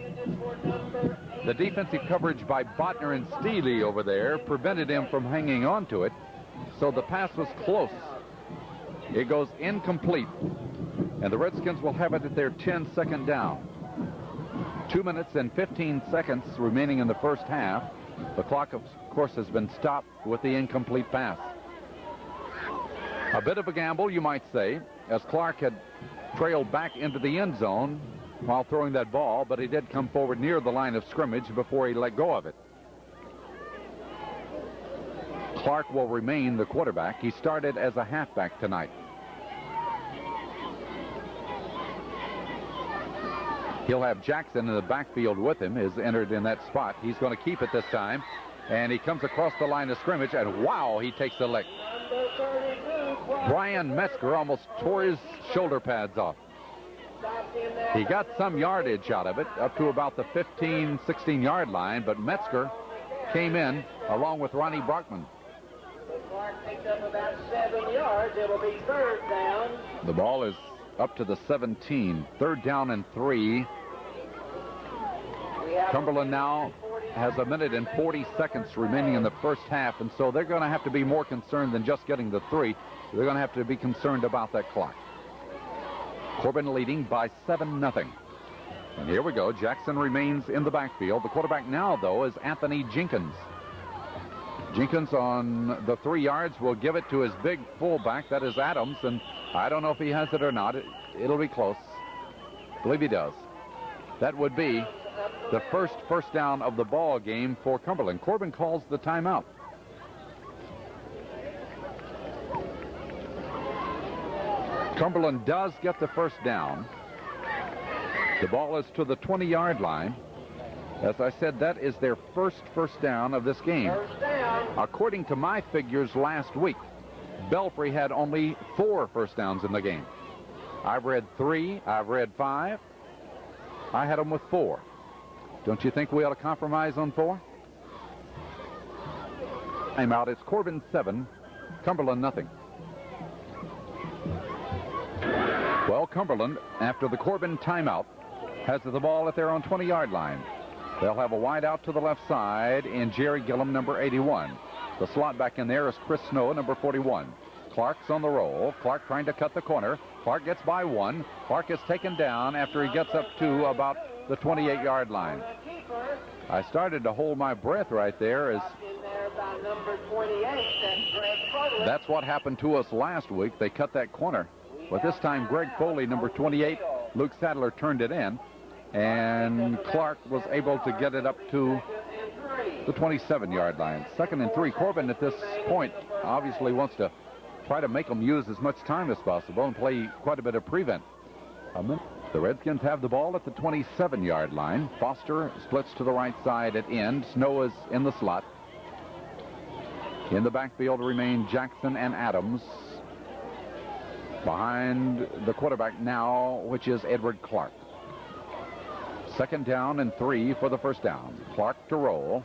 The defensive coverage by Botner and Steele over there prevented him from hanging on to it. So the pass was close. It goes incomplete. And the Redskins will have it at their 10-second down. 2 minutes and 15 seconds remaining in the first half. The clock, of course, has been stopped with the incomplete pass. A bit of a gamble, you might say, as Clark had trailed back into the end zone while throwing that ball, but he did come forward near the line of scrimmage before he let go of it. Clark will remain the quarterback. He started as a halfback tonight. He'll have Jackson in the backfield with him, is entered in that spot. He's going to keep it this time. And he comes across the line of scrimmage, and wow, he takes a lick. Brian Metzger almost tore his shoulder pads off. He got some yardage out of it, up to about the 15, 16-yard line, but Metzger came in along with Ronnie Brockman. Clark picked up about 7 yards. It'll be 3rd down. The ball is up to the 17. 3rd down and 3. Cumberland now has 1 minute and 40 seconds remaining in the first half, and so they're going to have to be more concerned than just getting the 3. They're going to have to be concerned about that clock. Corbin leading by 7-0. And here we go. Jackson remains in the backfield. The quarterback now, though, is Anthony Jenkins. Jenkins on the 3 yards will give it to his big fullback. That is Adams, and I don't know if he has it or not. It'll be close. I believe he does. That would be the first down of the ball game for Cumberland. Corbin calls the timeout. Cumberland does get the first down. The ball is to the 20-yard line. As I said, that is their first down of this game. According to my figures last week, Belfry had only 4 first downs in the game. I've read 3, I've read 5. I had them with 4. Don't you think we ought to compromise on 4? I'm out. It's Corbin 7, Cumberland nothing. Well, Cumberland, after the Corbin timeout, has the ball at their own 20-yard line. They'll have a wide out to the left side in Jerry Gillum, number 81. The slot back in there is Chris Snow, number 41. Clark's on the roll. Clark trying to cut the corner. Clark gets by one. Clark is taken down after he gets up to about the 28-yard line. I started to hold my breath right there as that's what happened to us last week. They cut that corner. But this time, Greg Foley, number 28, Luke Sadler turned it in. And Clark was able to get it up to the 27-yard line. 2nd and 3. Corbin at this point obviously wants to try to make them use as much time as possible and play quite a bit of prevent. The Redskins have the ball at the 27-yard line. Foster splits to the right side at end. Snow is in the slot. In the backfield remain Jackson and Adams. Behind the quarterback now, which is Edward Clark. 2nd down and 3 for the first down. Clark to roll.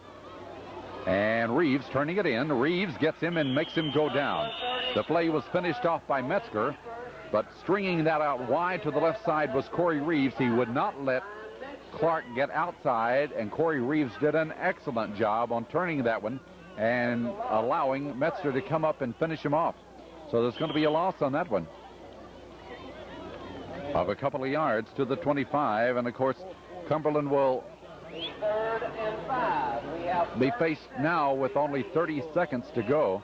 And Reeves turning it in. Reeves gets him and makes him go down. The play was finished off by Metzger, but stringing that out wide to the left side was Corey Reeves. He would not let Clark get outside, and Corey Reeves did an excellent job on turning that one and allowing Metzger to come up and finish him off. So there's going to be a loss on that one of a couple of yards to the 25, and of course Cumberland will be faced now with only 30 seconds to go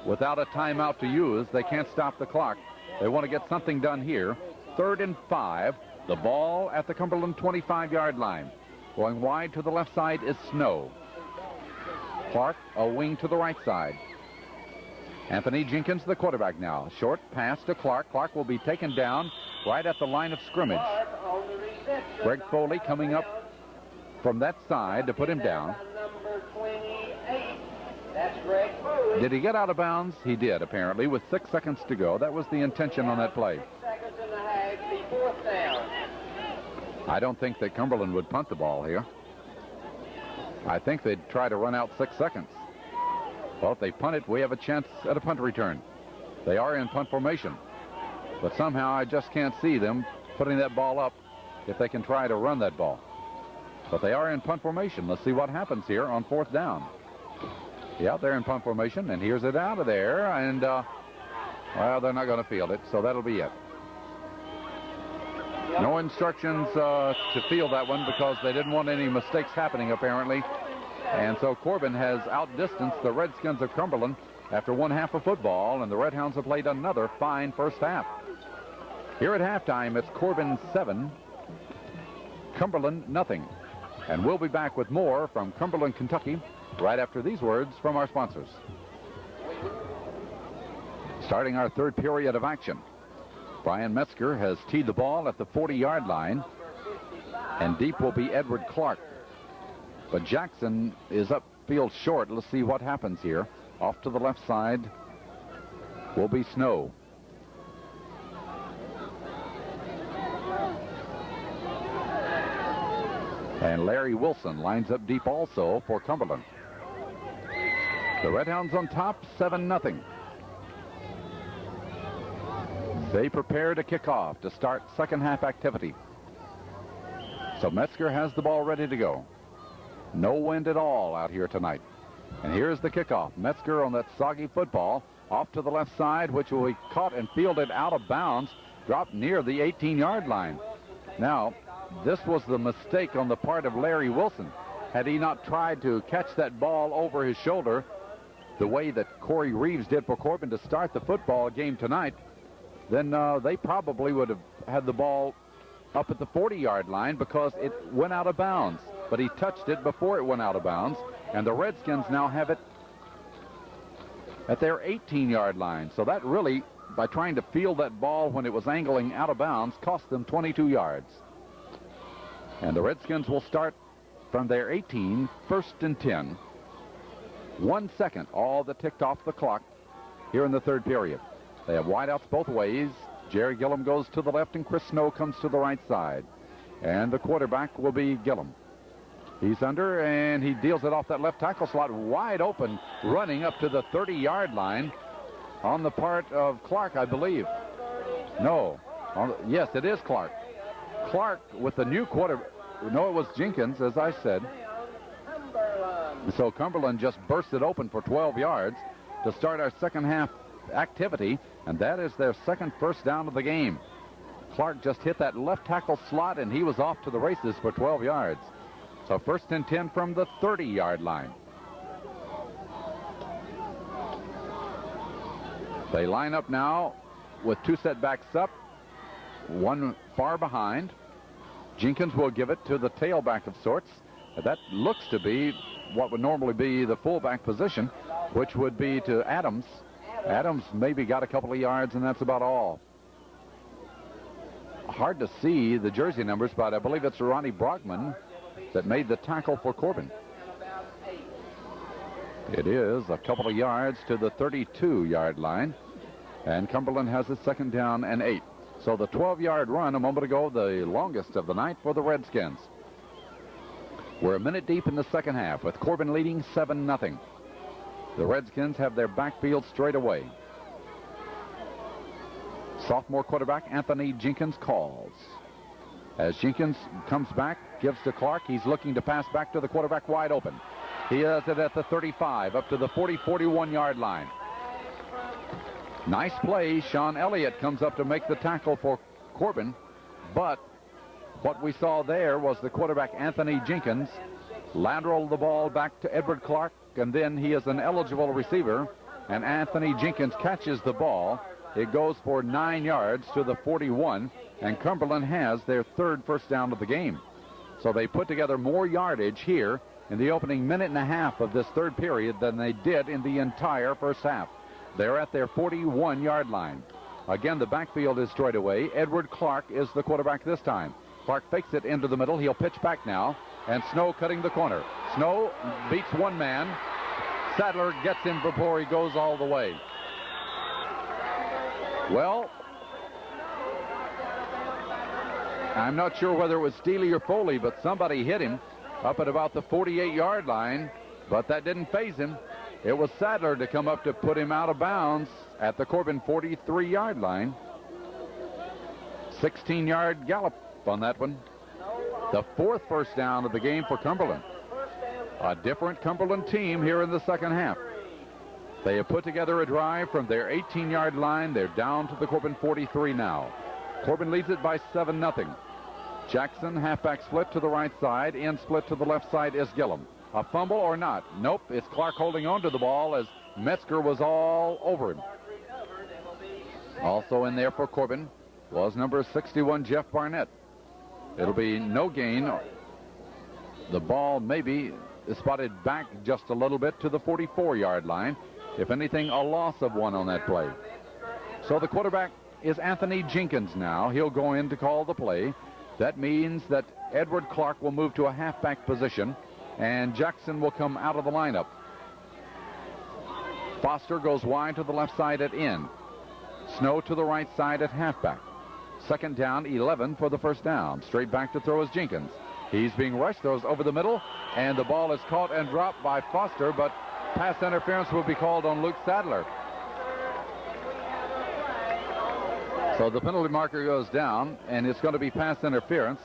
without a timeout to use. They can't stop the clock. They want to get something done here. 3rd and 5. The ball at the Cumberland 25-yard line. Going wide to the left side is Snow. Clark a wing to the right side. Anthony Jenkins, the quarterback now. Short pass to Clark. Clark will be taken down right at the line of scrimmage. Greg Foley coming up from that side to put him down. Did he get out of bounds? He did, apparently, with 6 seconds to go. That was the intention on that play. I don't think that Cumberland would punt the ball here. I think they'd try to run out 6 seconds. Well, if they punt it, we have a chance at a punt return. They are in punt formation. But somehow I just can't see them putting that ball up if they can try to run that ball. But they are in punt formation. Let's see what happens here on 4th down. Yeah, they're in punt formation, and here's it out of there. And, well, they're not going to field it, so that'll be it. No instructions to field that one because they didn't want any mistakes happening, apparently. And so Corbin has outdistanced the Redskins of Cumberland after 1 half of football, and the Red Hounds have played another fine first half. Here at halftime, it's Corbin 7, Cumberland nothing. And we'll be back with more from Cumberland, Kentucky, right after these words from our sponsors. Starting our 3rd period of action, Brian Metzger has teed the ball at the 40-yard line, and deep will be Edward Clark. But Jackson is upfield short. Let's see what happens here. Off to the left side will be Snow. And Larry Wilson lines up deep also for Cumberland. The Red Hounds on top, 7-0. They prepare to kick off to start second half activity. So Metzger has the ball ready to go. No wind at all out here tonight. And here's the kickoff. Metzger on that soggy football off to the left side, which will be caught and fielded out of bounds, dropped near the 18-yard line. Now, this was the mistake on the part of Larry Wilson. Had he not tried to catch that ball over his shoulder the way that Corey Reeves did for Corbin to start the football game tonight, then they probably would have had the ball up at the 40-yard line because it went out of bounds. But he touched it before it went out of bounds, and the Redskins now have it at their 18-yard line. So that really, by trying to field that ball when it was angling out of bounds, cost them 22 yards. And the Redskins will start from their 18, 1st and 10. 1 second, all that ticked off the clock here in the 3rd period. They have wideouts both ways. Jerry Gillum goes to the left, and Chris Snow comes to the right side. And the quarterback will be Gillum. He's under, and he deals it off that left tackle slot, wide open, running up to the 30-yard line on the part of Clark, I believe. No. Yes, it is Clark. Clark with the new quarterback. No, it was Jenkins, as I said. So Cumberland just burst it open for 12 yards to start our second half activity, and that is their second first down of the game. Clark just hit that left tackle slot, and he was off to the races for 12 yards. So first and 10 from the 30-yard line. They line up now with two setbacks up, one far behind. Jenkins will give it to the tailback of sorts. That looks to be what would normally be the fullback position, which would be to Adams. Adams maybe got a couple of yards, and that's about all. Hard to see the jersey numbers, but I believe it's Ronnie Brockman that made the tackle for Corbin. It is a couple of yards to the 32-yard line, and Cumberland has a second down and 8. So the 12-yard run a moment ago, the longest of the night for the Redskins. We're a minute deep in the second half with Corbin leading 7-0. The Redskins have their backfield straight away. Sophomore quarterback Anthony Jenkins calls. As Jenkins comes back, gives to Clark. He's looking to pass back to the quarterback wide open. He has it at the 35, up to the 40-41-yard line. Nice play. Sean Elliott comes up to make the tackle for Corbin, but what we saw there was the quarterback Anthony Jenkins lateral the ball back to Edward Clark, and then he is an eligible receiver, and Anthony Jenkins catches the ball. It goes for 9 yards to the 41, and Cumberland has their third first down of the game. So they put together more yardage here in the opening minute and a half of this third period than they did in the entire first half. They're at their 41-yard line. Again, the backfield is straight away. Edward Clark is the quarterback this time. Clark fakes it into the middle. He'll pitch back now, and Snow cutting the corner. Snow beats one man. Sadler gets him before he goes all the way. Well, I'm not sure whether it was Steele or Foley, but somebody hit him up at about the 48-yard line, but that didn't faze him. It was Sadler to come up to put him out of bounds at the Corbin 43-yard line. 16-yard gallop on that one. The fourth first down of the game for Cumberland. A different Cumberland team here in the second half. They have put together a drive from their 18-yard line. They're down to the Corbin 43 now. Corbin leads it by 7-0. Jackson, halfback split to the right side. End split to the left side is Gillum. A fumble or not? Nope, it's Clark holding on to the ball as Metzger was all over him. Also in there for Corbin was number 61, Jeff Barnett. It'll be no gain. The ball maybe is spotted back just a little bit to the 44-yard line. If anything, a loss of one on that play. So the quarterback is Anthony Jenkins now. He'll go in to call the play. That means that Edward Clark will move to a halfback position, and Jackson will come out of the lineup. Foster goes wide to the left side at end. Snow to the right side at halfback. Second down, 11 for the first down. Straight back to throw is Jenkins. He's being rushed, throws over the middle, and the ball is caught and dropped by Foster, but pass interference will be called on Luke Sadler. So the penalty marker goes down, and it's going to be pass interference.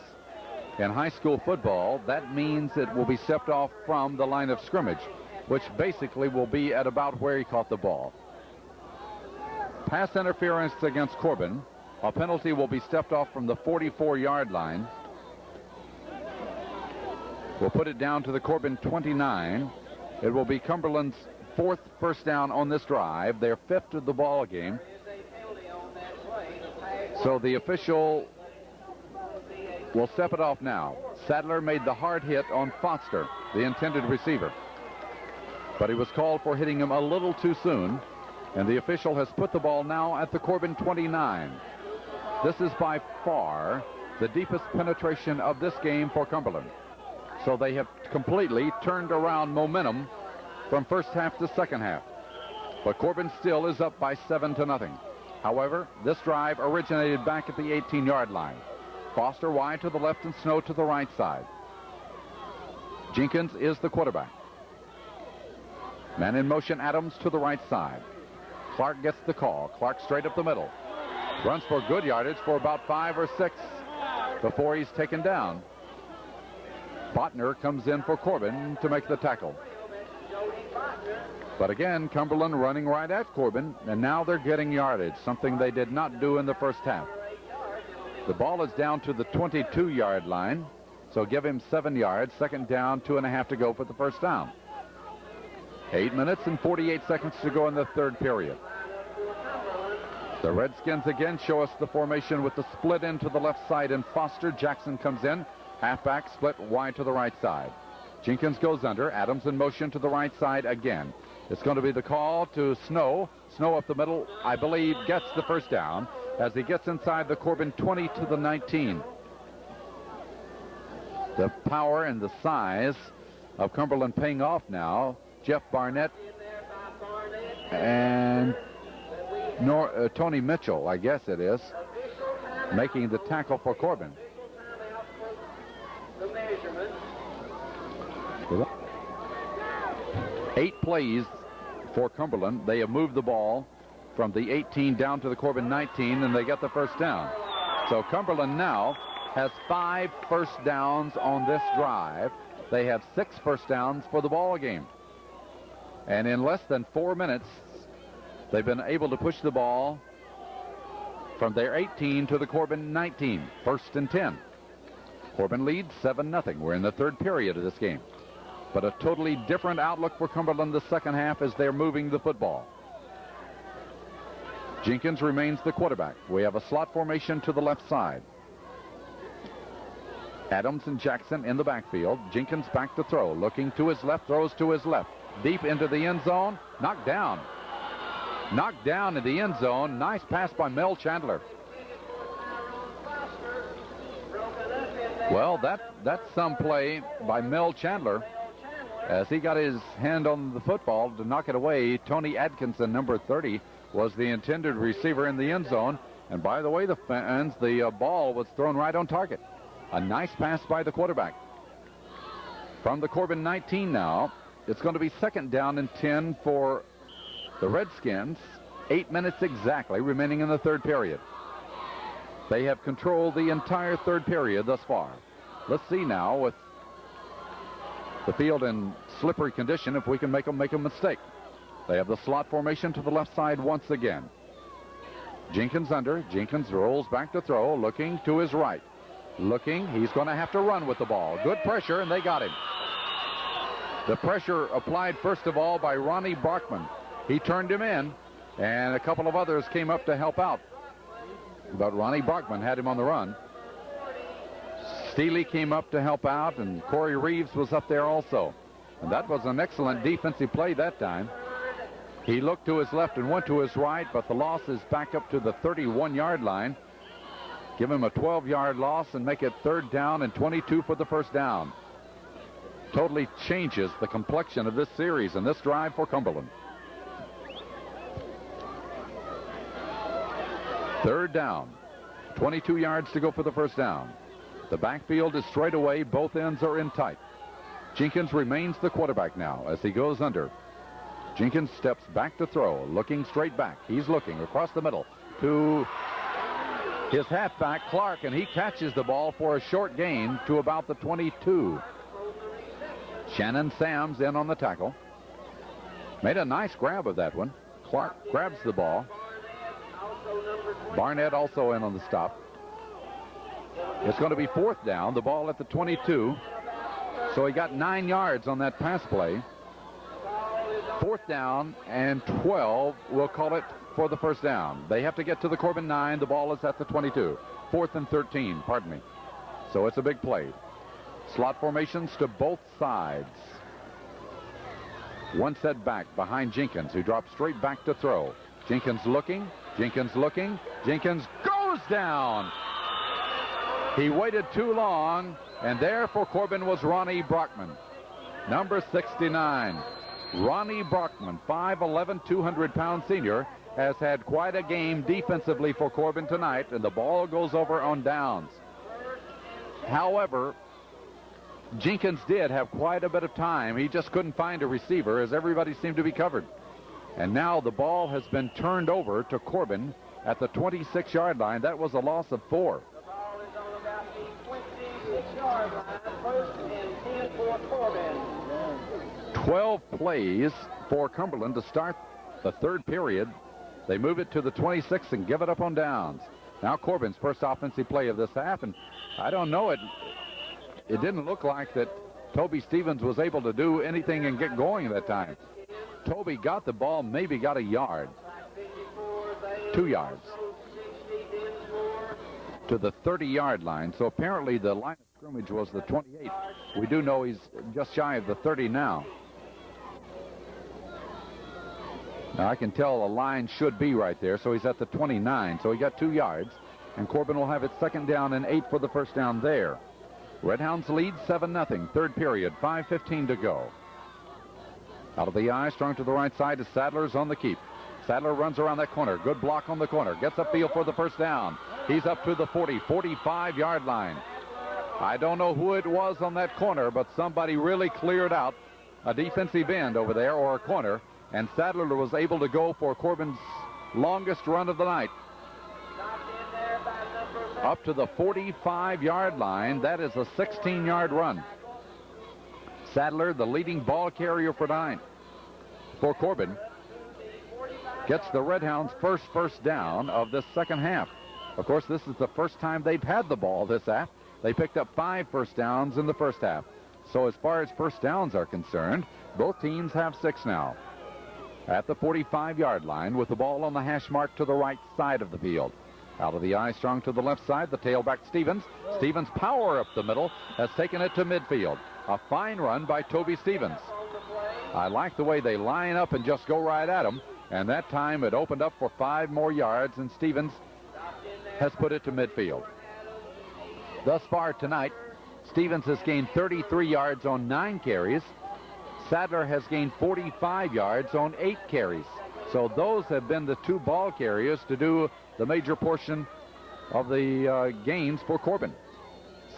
In high school football, that means it will be stepped off from the line of scrimmage, which basically will be at about where he caught the ball. Pass interference against Corbin. A penalty will be stepped off from the 44-yard line. We'll put it down to the Corbin 29. It will be Cumberland's fourth first down on this drive, their fifth of the ball game. So the official will step it off now. Sadler made the hard hit on Foster, the intended receiver. But he was called for hitting him a little too soon, and the official has put the ball now at the Corbin 29. This is by far the deepest penetration of this game for Cumberland. So they have completely turned around momentum from first half to second half. But Corbin still is up by 7-0. However, this drive originated back at the 18-yard line. Foster wide to the left and Snow to the right side. Jenkins is the quarterback. Man in motion, Adams to the right side. Clark gets the call. Clark straight up the middle. Runs for good yardage for about 5 or 6 before he's taken down. Botner comes in for Corbin to make the tackle. But again, Cumberland running right at Corbin, and now they're getting yardage, something they did not do in the first half. The ball is down to the 22-yard line, so give him 7 yards. Second down, 2.5 to go for the first down. 8 minutes and 48 seconds to go in the third period. The Redskins again show us the formation with the split into the left side, and Foster. Jackson comes in. Halfback split wide to the right side. Jenkins goes under. Adams in motion to the right side again. It's going to be the call to Snow. Snow up the middle, I believe, gets the first down as he gets inside the Corbin 20 to the 19. The power and the size of Cumberland paying off now. Jeff Barnett and Tony Mitchell, I guess it is, making the tackle for Corbin. 8 plays for Cumberland. They have moved the ball from the 18 down to the Corbin 19, and they get the first down. So Cumberland now has 5 first downs on this drive. They have 6 first downs for the ball game. And in less than 4 minutes, they've been able to push the ball from their 18 to the Corbin 19. First and 10. Corbin leads 7-0. We're in the third period of this game. But a totally different outlook for Cumberland the second half as they're moving the football. Jenkins remains the quarterback. We have a slot formation to the left side. Adams and Jackson in the backfield. Jenkins back to throw. Looking to his left, throws to his left. Deep into the end zone. Knocked down. Knocked down in the end zone. Nice pass by Mel Chandler. Well, that's some play by Mel Chandler as he got his hand on the football to knock it away. Tony Atkinson, number 30, was the intended receiver in the end zone. And by the way, the fans, the ball was thrown right on target. A nice pass by the quarterback. From the Corbin 19 now, it's going to be second down and 10 for the Redskins. 8 minutes exactly remaining in the third period. They have controlled the entire third period thus far. Let's see now, with the field in slippery condition, if we can make them make a mistake. They have the slot formation to the left side once again. Jenkins under. Jenkins rolls back to throw, looking to his right. Looking, he's going to have to run with the ball. Good pressure, and they got him. The pressure applied first of all by Ronnie Brockman. He turned him in, and a couple of others came up to help out. But Ronnie Brockman had him on the run. Steele came up to help out, and Corey Reeves was up there also. And that was an excellent defensive play that time. He looked to his left and went to his right, but the loss is back up to the 31-yard line. Give him a 12-yard loss and make it third down and 22 for the first down. Totally changes the complexion of this series and this drive for Cumberland. Third down. 22 yards to go for the first down. The backfield is straight away. Both ends are in tight. Jenkins remains the quarterback now as he goes under. Jenkins steps back to throw, looking straight back. He's looking across the middle to his halfback, Clark, and he catches the ball for a short gain to about the 22. Shannon Sams in on the tackle. Made a nice grab of that one. Clark grabs the ball. Barnett also in on the stop. It's going to be fourth down. The ball at the 22. So he got 9 yards on that pass play. Fourth down and 12, we'll call it, for the first down. They have to get to the Corbin 9. The ball is at the 22. Fourth and 13, pardon me. So it's a big play. Slot formations to both sides. One set back behind Jenkins, who drops straight back to throw. Jenkins looking. Jenkins looking. Jenkins goes down. He waited too long, and there for Corbin was Ronnie Brockman, number 69. Ronnie Brockman, 5'11", 200-pound senior, has had quite a game defensively for Corbin tonight, and the ball goes over on downs. However, Jenkins did have quite a bit of time. He just couldn't find a receiver as everybody seemed to be covered. And now the ball has been turned over to Corbin at the 26-yard line. That was a loss of 4. The ball is on about the 26-yard line. First and 10 for Corbin. 12 plays for Cumberland to start the third period. They move it to the 26 and give it up on downs. Now Corbin's first offensive play of this half, and I don't know, it didn't look like that Toby Stevens was able to do anything and get going that time. Toby got the ball, maybe got a yard. 2 yards. To the 30-yard line. So apparently the line of scrimmage was the 28. We do know he's just shy of the 30 now. Now I can tell the line should be right there, so he's at the 29. So he got 2 yards, and Corbin will have it 2nd down and 8 for the first down there. Redhounds lead 7-0. Third period, 5:15 to go. Out of the eye, strung to the right side is Sadler's on the keep. Sadler runs around that corner. Good block on the corner. Gets upfield for the first down. He's up to the 40, 45-yard line. I don't know who it was on that corner, but somebody really cleared out a defensive end over there, or a corner, and Sadler was able to go for Corbin's longest run of the night. Up to the 45-yard line. That is a 16-yard run. Sadler, the leading ball carrier for Corbin, gets the Redhounds' first down of this second half. Of course, this is the first time they've had the ball this half. They picked up 5 first downs in the first half. So as far as first downs are concerned, both teams have 6 now. At the 45-yard line with the ball on the hash mark to the right side of the field. Out of the eye, strung to the left side, the tailback Stevens. Stevens' power up the middle has taken it to midfield. A fine run by Toby Stevens. I like the way they line up and just go right at him. And that time it opened up for 5 more yards, and Stevens has put it to midfield. Thus far tonight, Stevens has gained 33 yards on 9 carries. Sadler has gained 45 yards on 8 carries. So those have been the 2 ball carriers to do the major portion of the gains for Corbin.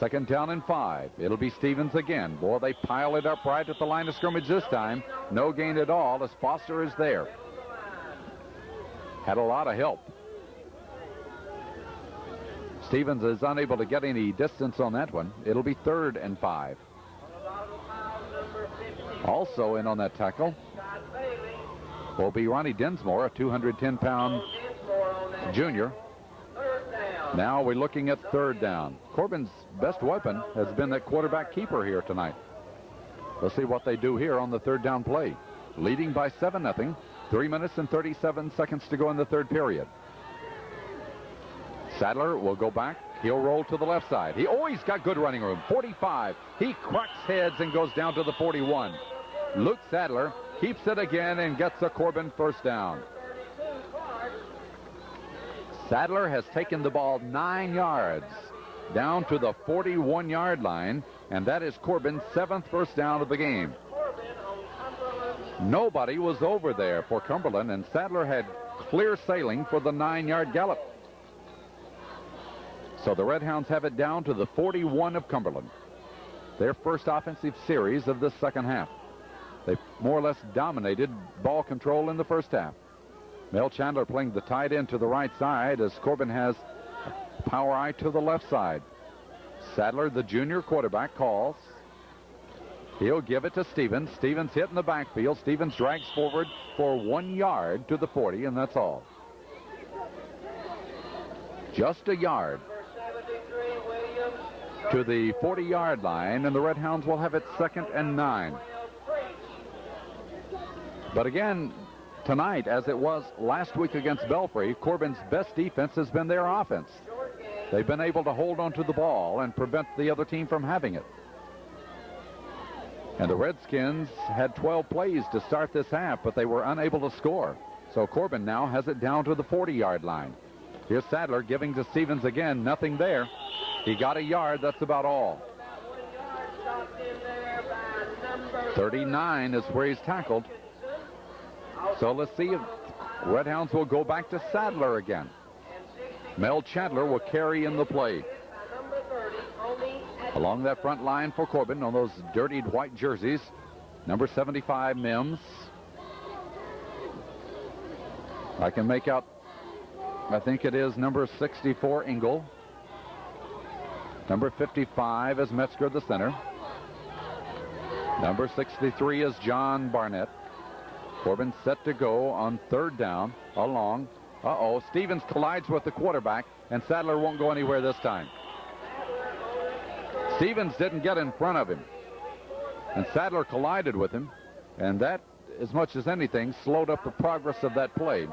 2nd down and 5. It'll be Stevens again. Boy, they pile it up right at the line of scrimmage this time. No gain at all as Foster is there. Had a lot of help. Stevens is unable to get any distance on that one. It'll be 3rd and 5. Also in on that tackle will be Ronnie Dinsmore, a 210-pound junior. Now we're looking at 3rd down. Corbin's best weapon has been that quarterback keeper here tonight. Let's see what they do here on the 3rd down play. Leading by 7-0. 3 minutes and 37 seconds to go in the 3rd period. Sadler will go back. He'll roll to the left side. He's got good running room. 45. He cracks heads and goes down to the 41. Luke Sadler keeps it again and gets a Corbin first down. Sadler has taken the ball 9 yards down to the 41-yard line, and that is Corbin's 7th first down of the game. Nobody was over there for Cumberland, and Sadler had clear sailing for the 9-yard gallop. So the Redhounds have it down to the 41 of Cumberland. Their first offensive series of this second half. They more or less dominated ball control in the first half. Mel Chandler playing the tight end to the right side as Corbin has power eye to the left side. Sadler, the junior quarterback, calls. He'll give it to Stevens. Stevens hit in the backfield. Stevens drags forward for 1 yard to the 40, and that's all. Just a yard to the 40-yard line, and the Redhounds will have it 2nd and 9. But again, tonight, as it was last week against Belfry, Corbin's best defense has been their offense. They've been able to hold on to the ball and prevent the other team from having it. And the Redskins had 12 plays to start this half, but they were unable to score. So Corbin now has it down to the 40-yard line. Here's Sadler giving to Stevens again. Nothing there. He got a yard. That's about all. 39 is where he's tackled. So let's see if Redhounds will go back to Sadler again. Mel Chandler will carry in the play. Along that front line for Corbin on those dirtied white jerseys, number 75 Mims. I can make out, I think it is number 64 Engel. Number 55 is Metzger, the center. Number 63 is John Barnett. Corbin set to go on third down along. Stevens collides with the quarterback, and Sadler won't go anywhere this time. Stevens didn't get in front of him, and Sadler collided with him, and that, as much as anything, slowed up the progress of that play.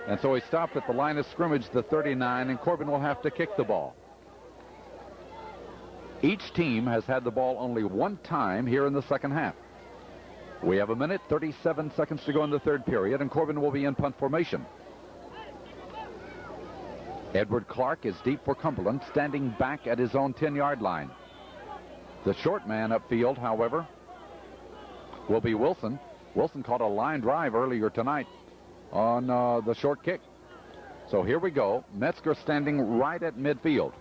And so he stopped at the line of scrimmage, the 39, and Corbin will have to kick the ball. Each team has had the ball only one time here in the second half. We have 1 minute, 37 seconds to go in the third period, and Corbin will be in punt formation. Edward Clark is deep for Cumberland, standing back at his own 10-yard line. The short man upfield, however, will be Wilson. Wilson caught a line drive earlier tonight on the short kick. So here we go. Metzger standing right at midfield.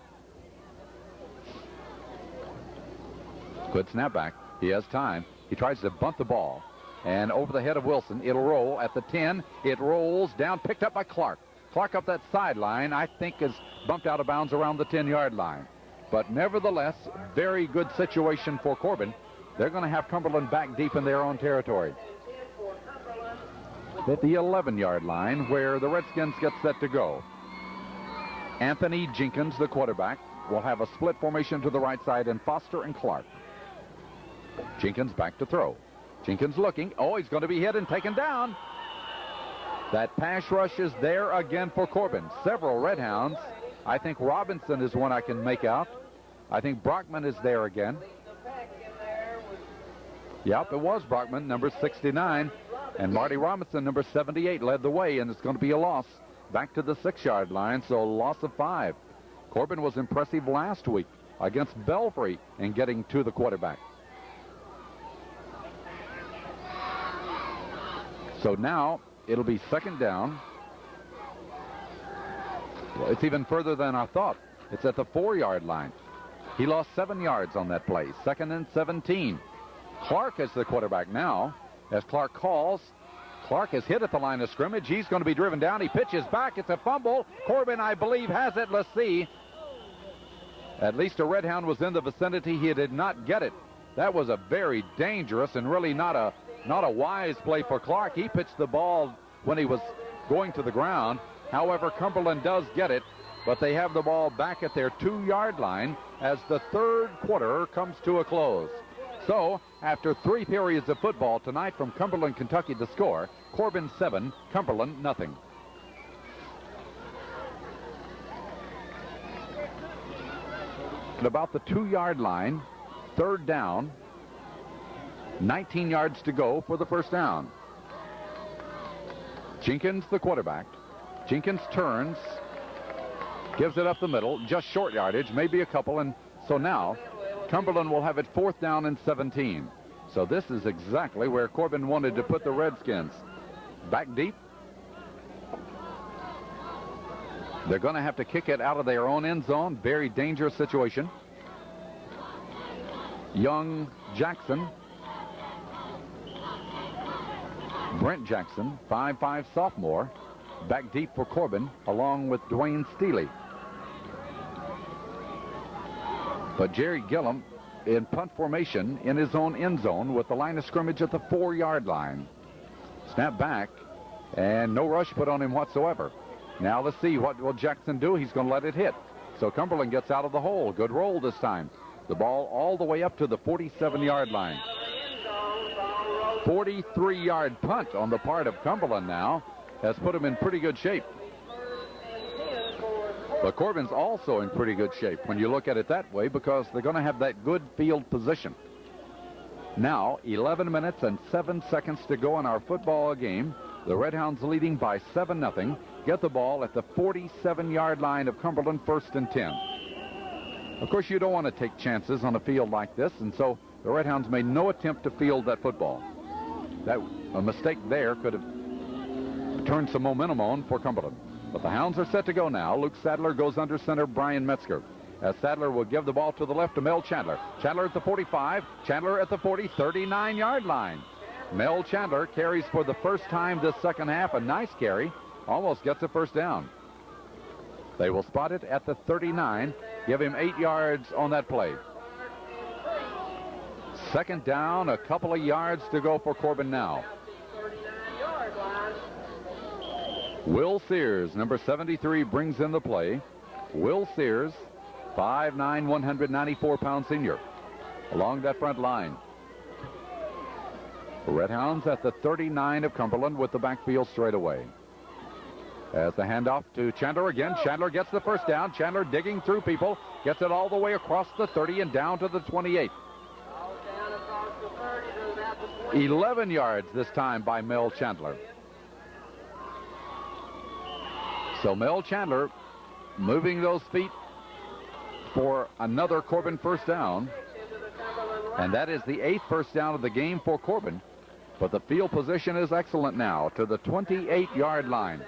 Good snapback. He has time. He tries to bunt the ball. And over the head of Wilson, it'll roll at the 10. It rolls down, picked up by Clark. Clark up that sideline, I think, is bumped out of bounds around the 10-yard line. But nevertheless, very good situation for Corbin. They're going to have Cumberland back deep in their own territory. At the 11-yard line, where the Redskins get set to go. Anthony Jenkins, the quarterback, will have a split formation to the right side, and Foster and Clark. Jenkins back to throw. Jenkins looking. Oh, he's going to be hit and taken down. That pass rush is there again for Corbin. Several Redhounds. I think Robinson is one I can make out. I think Brockman is there again. Yep, it was Brockman, number 69. And Marty Robinson, number 78, led the way, and it's going to be a loss back to the 6-yard line, so a loss of 5. Corbin was impressive last week against Belfry in getting to the quarterback. So now it'll be second down. Well, it's even further than I thought. It's at the 4-yard line. He lost 7 yards on that play. 2nd and 17. Clark is the quarterback now. As Clark calls, Clark is hit at the line of scrimmage. He's going to be driven down. He pitches back. It's a fumble. Corbin, I believe, has it. Let's see. At least a Redhound was in the vicinity. He did not get it. That was a very dangerous and really not a wise play for Clark. He pitched the ball when he was going to the ground. However, Cumberland does get it, but they have the ball back at their 2-yard line as the third quarter comes to a close. So, after 3 periods of football tonight from Cumberland, Kentucky, the score, Corbin 7, Cumberland nothing. At about the 2-yard line, third down, 19 yards to go for the first down. Jenkins, the quarterback. Jenkins turns, gives it up the middle, just short yardage, maybe a couple, and so now Cumberland will have it 4th down and 17. So this is exactly where Corbin wanted to put the Redskins. Back deep. They're going to have to kick it out of their own end zone. Very dangerous situation. Young Jackson. Brent Jackson, 5'5" sophomore, back deep for Corbin, along with Dwayne Steele. But Jerry Gillum in punt formation in his own end zone with the line of scrimmage at the 4-yard line. Snap back, and no rush put on him whatsoever. Now let's see, what will Jackson do? He's going to let it hit. So Cumberland gets out of the hole. Good roll this time. The ball all the way up to the 47-yard line. 43-yard punt on the part of Cumberland now has put him in pretty good shape. But Corbin's also in pretty good shape when you look at it that way, because they're going to have that good field position. Now, 11 minutes and 7 seconds to go in our football game. The Redhounds leading by 7-0. Get the ball at the 47-yard line of Cumberland, 1st and 10. Of course, you don't want to take chances on a field like this, and so the Redhounds made no attempt to field that football. A mistake there could have turned some momentum on for Cumberland. But the Hounds are set to go now. Luke Sadler goes under center, Brian Metzger. As Sadler will give the ball to the left to Mel Chandler. Chandler at the 45, Chandler at the 40, 39-yard line. Mel Chandler carries for the first time this second half. A nice carry. Almost gets a first down. They will spot it at the 39. Give him 8 yards on that play. Second down, a couple of yards to go for Corbin now. 39-yard line. Will Sears, number 73, brings in the play. Will Sears, 5'9", 194-pound senior, along that front line. Red Hounds at the 39 of Cumberland with the backfield straight away. As the handoff to Chandler again. Chandler gets the first down. Chandler digging through people. Gets it all the way across the 30 and down to the 28. All down across the 30 to about the 20. 11 yards this time by Mel Chandler. So Mel Chandler moving those feet for another Corbin first down. And that is the 8th first down of the game for Corbin. But the field position is excellent now to the 28-yard line.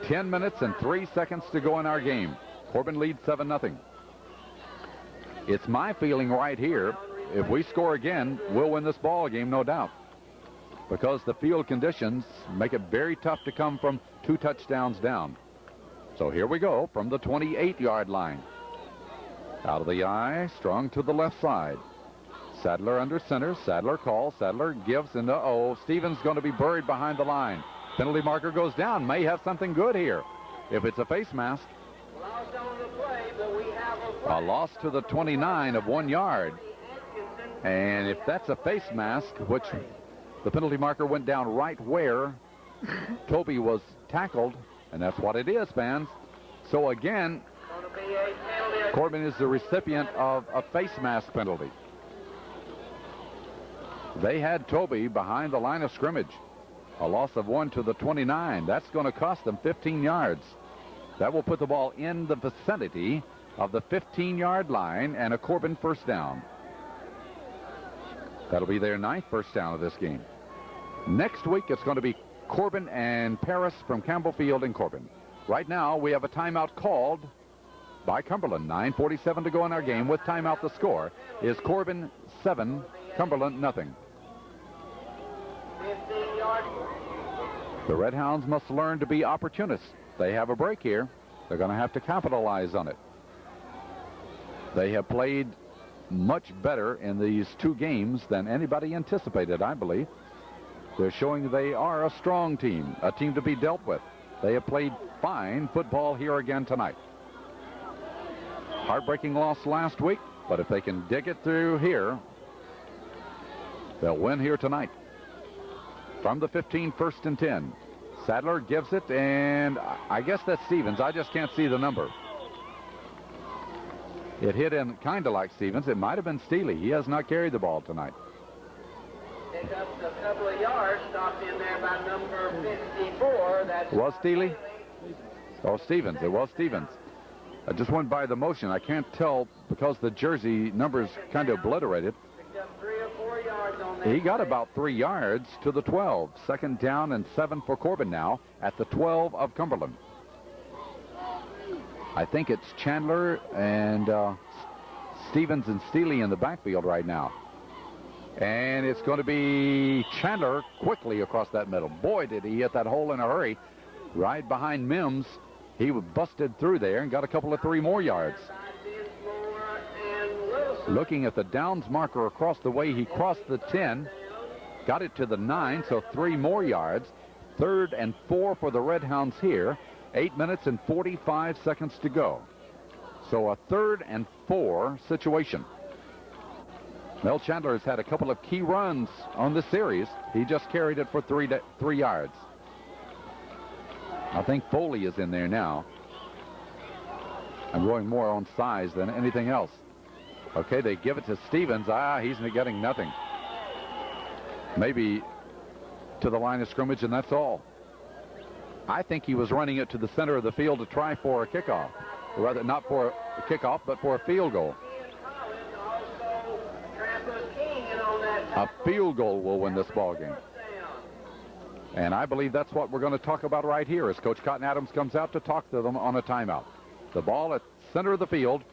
10 minutes and 3 seconds to go in our game. Corbin leads 7-0. It's my feeling right here, if we score again, we'll win this ball game, no doubt. Because the field conditions make it very tough to come from 2 touchdowns down. So here we go from the 28-yard line. Out of the eye, strong to the left side. Sadler under center. Sadler calls. Sadler gives, and Stevens going to be buried behind the line. Penalty marker goes down. May have something good here. If it's a face mask. Lost on the play, but we have A loss to the 29 of 1 yard. And if that's a face mask, which the penalty marker went down right where Toby was tackled, and that's what it is, fans. So again, Corbin is the recipient of a face mask penalty. They had Toby behind the line of scrimmage. A loss of 1 to the 29. That's going to cost them 15 yards. That will put the ball in the vicinity of the 15-yard line and a Corbin first down. That'll be their 9th first down of this game. Next week, it's going to be Corbin and Paris from Campbell Field in Corbin. Right now, we have a timeout called by Cumberland. 9:47 to go in our game. With timeout, the score is Corbin 7, Cumberland nothing. The Red Hounds must learn to be opportunists. They have a break here. They're going to have to capitalize on it. They have played much better in these 2 games than anybody anticipated, I believe. They're showing they are a strong team, a team to be dealt with. They have played fine football here again tonight. Heartbreaking loss last week, but if they can dig it through here, they'll win here tonight. From the 15, 1st and 10. Sadler gives it, and I guess that's Stevens. I just can't see the number. It hit in kind of like Stevens. It might have been Steely. He has not carried the ball tonight. Pick up a couple of yards, stopped in there by number 54. That's was Steely? Oh, Stevens. It was Stevens. I just went by the motion. I can't tell because the jersey numbers kind of obliterated. Picked up 3 or 4 yards on that. He got about 3 yards to the 12. Second down and 7 for Corbin now at the 12 of Cumberland. I think it's Chandler and Stevens and Steely in the backfield right now. And it's going to be Chandler quickly across that middle. Boy, did he hit that hole in a hurry. Right behind Mims. He busted through there and got a couple of 3 more yards. Looking at the downs marker across the way, he crossed the 10. Got it to the 9, so 3 more yards. 3rd and 4 for the Red Hounds here. 8 minutes and 45 seconds to go. So a 3rd and 4 situation. Mel Chandler has had a couple of key runs on this series. He just carried it for 3 yards. I think Foley is in there now. I'm going more on size than anything else. Okay, they give it to Stevens. He's getting nothing. Maybe to the line of scrimmage, and that's all. I think he was running it to the center of the field to try for a kickoff. Or rather, not for a kickoff, but for a field goal. A field goal will win this ball game. And I believe that's what we're going to talk about right here as Coach Cotton Adams comes out to talk to them on a timeout. The ball at center of the field.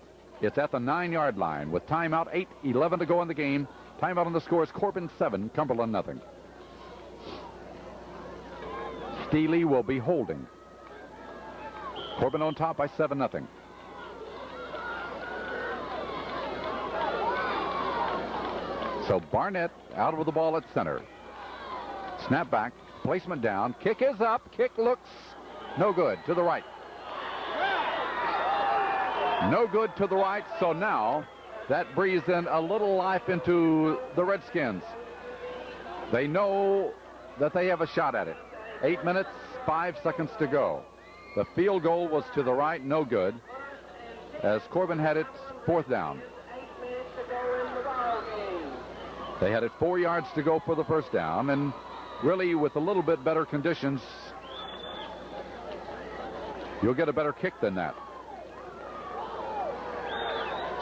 It's at the 9-yard line with timeout, 8:11 to go in the game. Timeout on the score is Corbin 7, Cumberland nothing. Steely will be holding. Corbin on top by 7-0. So Barnett out with the ball at center. Snap back, placement down, kick is up, kick looks no good, to the right. No good to the right, so now that breathes in a little life into the Redskins. They know that they have a shot at it. 8 minutes, 5 seconds to go. The field goal was to the right, no good, as Corbin had it 4th down. They had it 4 yards to go for the first down, and really with a little bit better conditions, you'll get a better kick than that.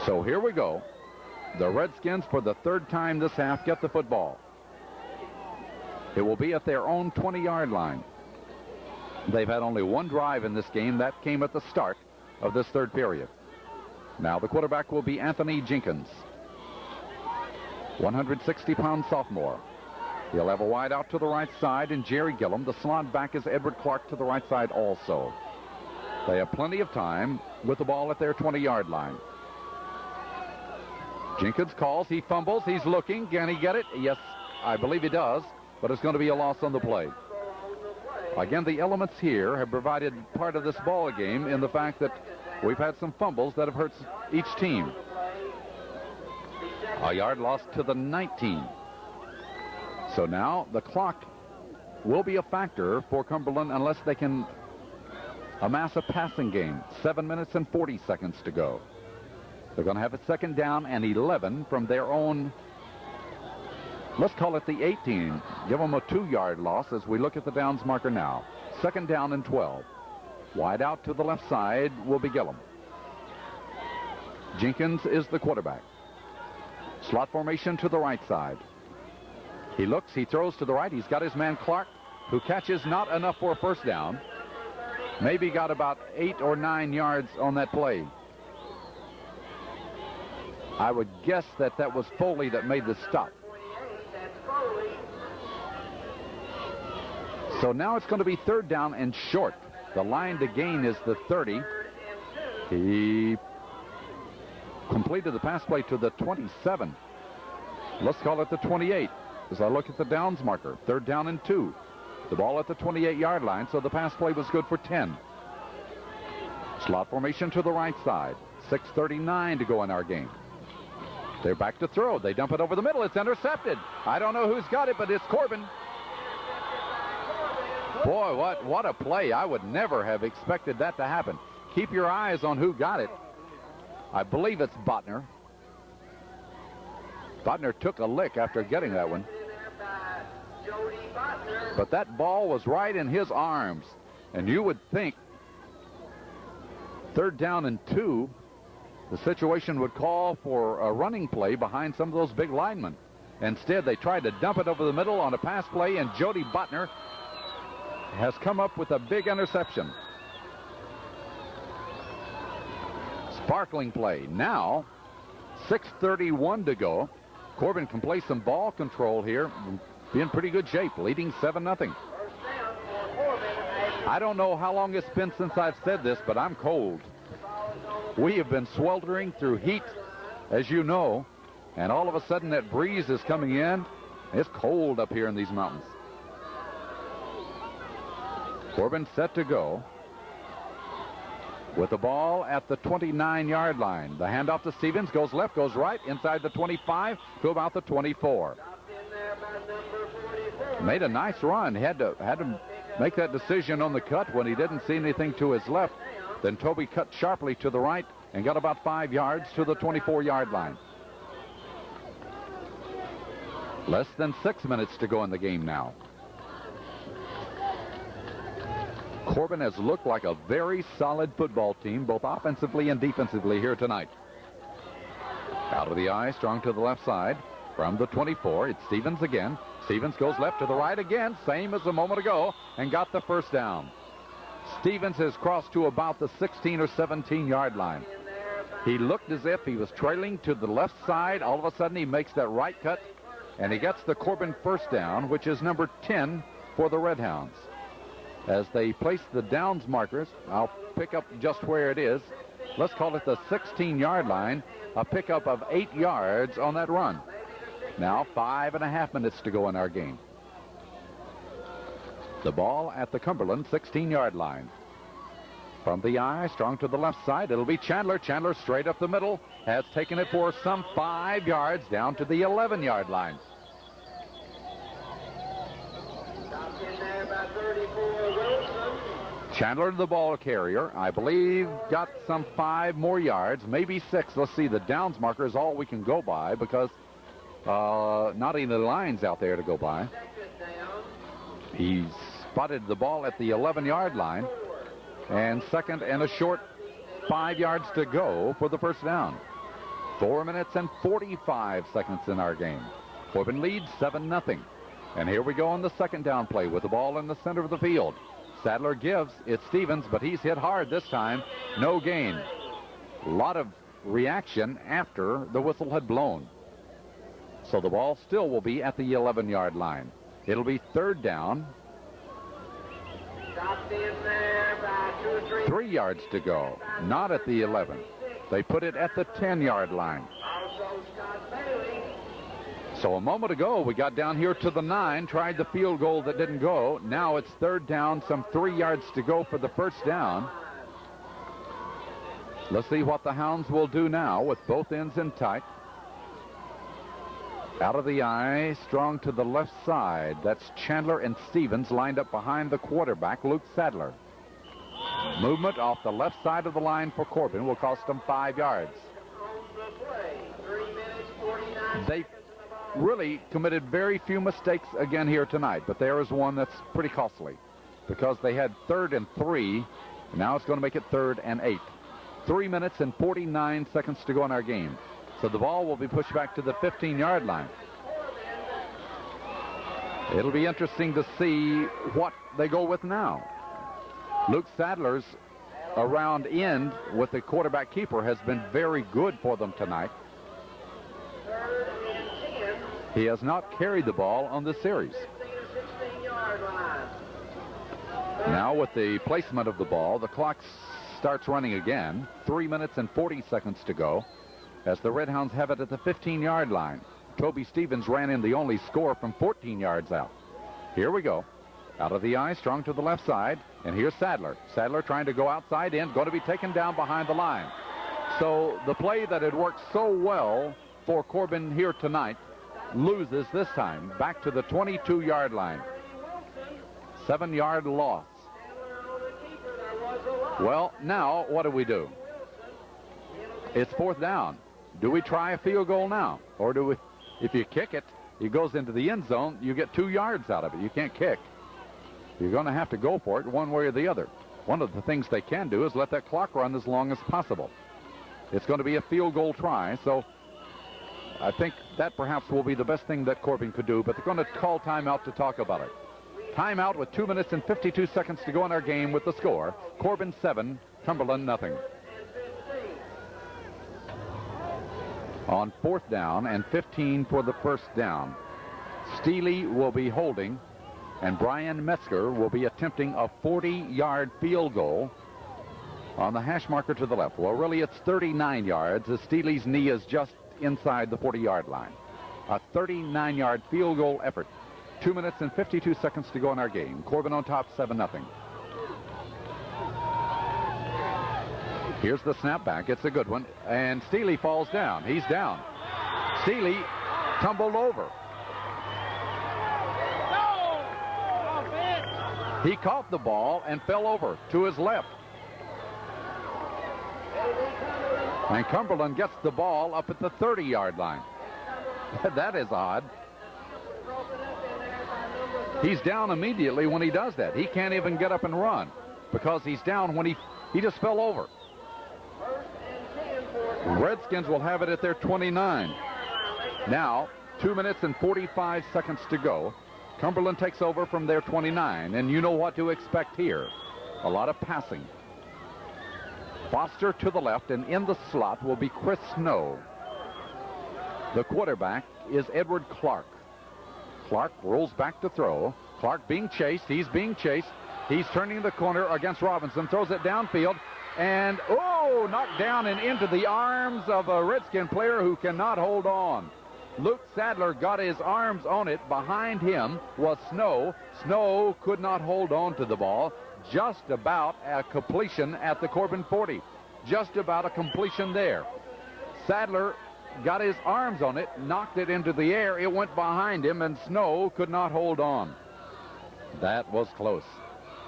So here we go. The Redskins, for the 3rd time this half, get the football. It will be at their own 20-yard line. They've had only one drive in this game. That came at the start of this 3rd period. Now the quarterback will be Anthony Jenkins, 160-pound sophomore. He'll have a wide out to the right side, and Jerry Gillum, the slot back, is Edward Clark to the right side also. They have plenty of time with the ball at their 20-yard line. Jenkins calls, he fumbles, he's looking. Can he get it? Yes, I believe he does, but it's going to be a loss on the play. Again, the elements here have provided part of this ball game in the fact that we've had some fumbles that have hurt each team. A yard lost to the 19. So now the clock will be a factor for Cumberland unless they can amass a passing game. 7 minutes and 40 seconds to go. They're going to have a 2nd down and 11 from their own, let's call it the 18. Give them a 2-yard loss as we look at the downs marker now. 2nd down and 12. Wide out to the left side will be Gillum. Jenkins is the quarterback. Slot formation to the right side. He looks, he throws to the right. He's got his man Clark, who catches not enough for a first down. Maybe got about 8 or 9 yards on that play. I would guess that that was Foley that made the stop. So now it's going to be 3rd down and short. The line to gain is the 30. He completed the pass play to the 27. Let's call it the 28 as I look at the downs marker. 3rd down and 2. The ball at the 28-yard line, so the pass play was good for 10. Slot formation to the right side. 6:39 to go in our game. They're back to throw. They dump it over the middle. It's intercepted. I don't know who's got it, but it's Corbin. Boy, what a play. I would never have expected that to happen. Keep your eyes on who got it. I believe it's Botner. Botner took a lick after getting that one. But that ball was right in his arms. And you would think 3rd down and 2, the situation would call for a running play behind some of those big linemen. Instead, they tried to dump it over the middle on a pass play, and Jody Botner has come up with a big interception. Sparkling play. Now, 6:31 to go. Corbin can play some ball control here. Be in pretty good shape, leading 7-0. I don't know how long it's been since I've said this, but I'm cold. We have been sweltering through heat, as you know, and all of a sudden that breeze is coming in. It's cold up here in these mountains. Corbin set to go with the ball at the 29-yard line. The handoff to Stevens goes left, goes right, inside the 25 to about the 24. Made a nice run. Had to make that decision on the cut when he didn't see anything to his left. Then Toby cut sharply to the right and got about 5 yards to the 24-yard line. Less than 6 minutes to go in the game now. Corbin has looked like a very solid football team, both offensively and defensively here tonight. Out of the eye, strong to the left side. From the 24, it's Stevens again. Stevens goes left to the right again, same as a moment ago, and got the first down. Stevens has crossed to about the 16 or 17-yard line. He looked as if he was trailing to the left side. All of a sudden, he makes that right cut, and he gets the Corbin first down, which is number 10 for the Red Hounds. As they place the downs markers, I'll pick up just where it is. Let's call it the 16-yard line, a pickup of 8 yards on that run. Now 5.5 minutes to go in our game. The ball at the Cumberland 16-yard line. From the eye, strong to the left side. It'll be Chandler. Chandler straight up the middle. Has taken it for some 5 yards down to the 11-yard line. Stopped in there by 34, Wilson. Chandler, the ball carrier, I believe, got some 5 more yards, maybe 6. Let's see, the downs marker is all we can go by because not any lines out there to go by. He spotted the ball at the 11-yard line. And second and a short 5 yards to go for the first down. 4 minutes and 45 seconds in our game. Corbin leads 7-0. And here we go on the second down play with the ball in the center of the field. Sadler gives. It's Stevens, but he's hit hard this time. No gain. A lot of reaction after the whistle had blown. So the ball still will be at the 11-yard line. It'll be third down. Stopped in there by 2 or 3. 3 yards to go. Not at the 11. They put it at the 10-yard line. Also Scott Bailey. So a moment ago, we got down here to the 9, tried the field goal that didn't go. Now it's third down, some 3 yards to go for the first down. Let's see what the Hounds will do now with both ends in tight. Out of the eye, strong to the left side. That's Chandler and Stevens lined up behind the quarterback, Luke Sadler. Movement off the left side of the line for Corbin will cost them 5 yards. They really committed very few mistakes again here tonight, but there is one that's pretty costly because they had 3rd and 3. And now it's going to make it 3rd and 8. 3 minutes and 49 seconds to go in our game. So the ball will be pushed back to the 15-yard line. It'll be interesting to see what they go with now. Luke Sadler's around end with the quarterback keeper has been very good for them tonight. He has not carried the ball on this series. Now with the placement of the ball, the clock starts running again. 3 minutes and 40 seconds to go as the Red Hounds have it at the 15-yard line. Toby Stevens ran in the only score from 14 yards out. Here we go. Out of the eye, strong to the left side. And here's Sadler. Sadler trying to go outside in, going to be taken down behind the line. So the play that had worked so well for Corbin here tonight loses this time back to the 22-yard line. 7-yard loss. Well, now what do we do? It's fourth down. Do we try a field goal now? Or do we, if you kick it, it goes into the end zone, you get 2 yards out of it. You can't kick. You're going to have to go for it one way or the other. One of the things they can do is let that clock run as long as possible. It's going to be a field goal try, so I think that perhaps will be the best thing that Corbin could do, but they're going to call timeout to talk about it. Timeout with 2 minutes and 52 seconds to go in our game with the score. Corbin 7, Cumberland nothing. On fourth down and 15 for the first down. Steele will be holding, and Brian Metzger will be attempting a 40-yard field goal on the hash marker to the left. Well, really, it's 39 yards as Steele's knee is just inside the 40-yard line. A 39-yard field goal effort. 2 minutes and 52 seconds to go in our game. Corbin on top, 7-0. Here's the snapback. It's a good one. And Steele falls down. He's down. Steele tumbled over. He caught the ball and fell over to his left. And Cumberland gets the ball up at the 30-yard line. That is odd. He's down immediately when he does that. He can't even get up and run because he's down when he just fell over. Redskins will have it at their 29. Now, 2 minutes and 45 seconds to go. Cumberland takes over from their 29, and you know what to expect here. A lot of passing. Foster to the left, and in the slot will be Chris Snow. The quarterback is Edward Clark. Clark rolls back to throw. Clark being chased. He's being chased. He's turning the corner against Robinson, throws it downfield, and, knocked down and into the arms of a Redskin player who cannot hold on. Luke Sadler got his arms on it. Behind him was Snow. Snow could not hold on to the ball. Just about a completion at the Corbin 40. Just about a completion there. Sadler got his arms on it, knocked it into the air. It went behind him, and Snow could not hold on. That was close.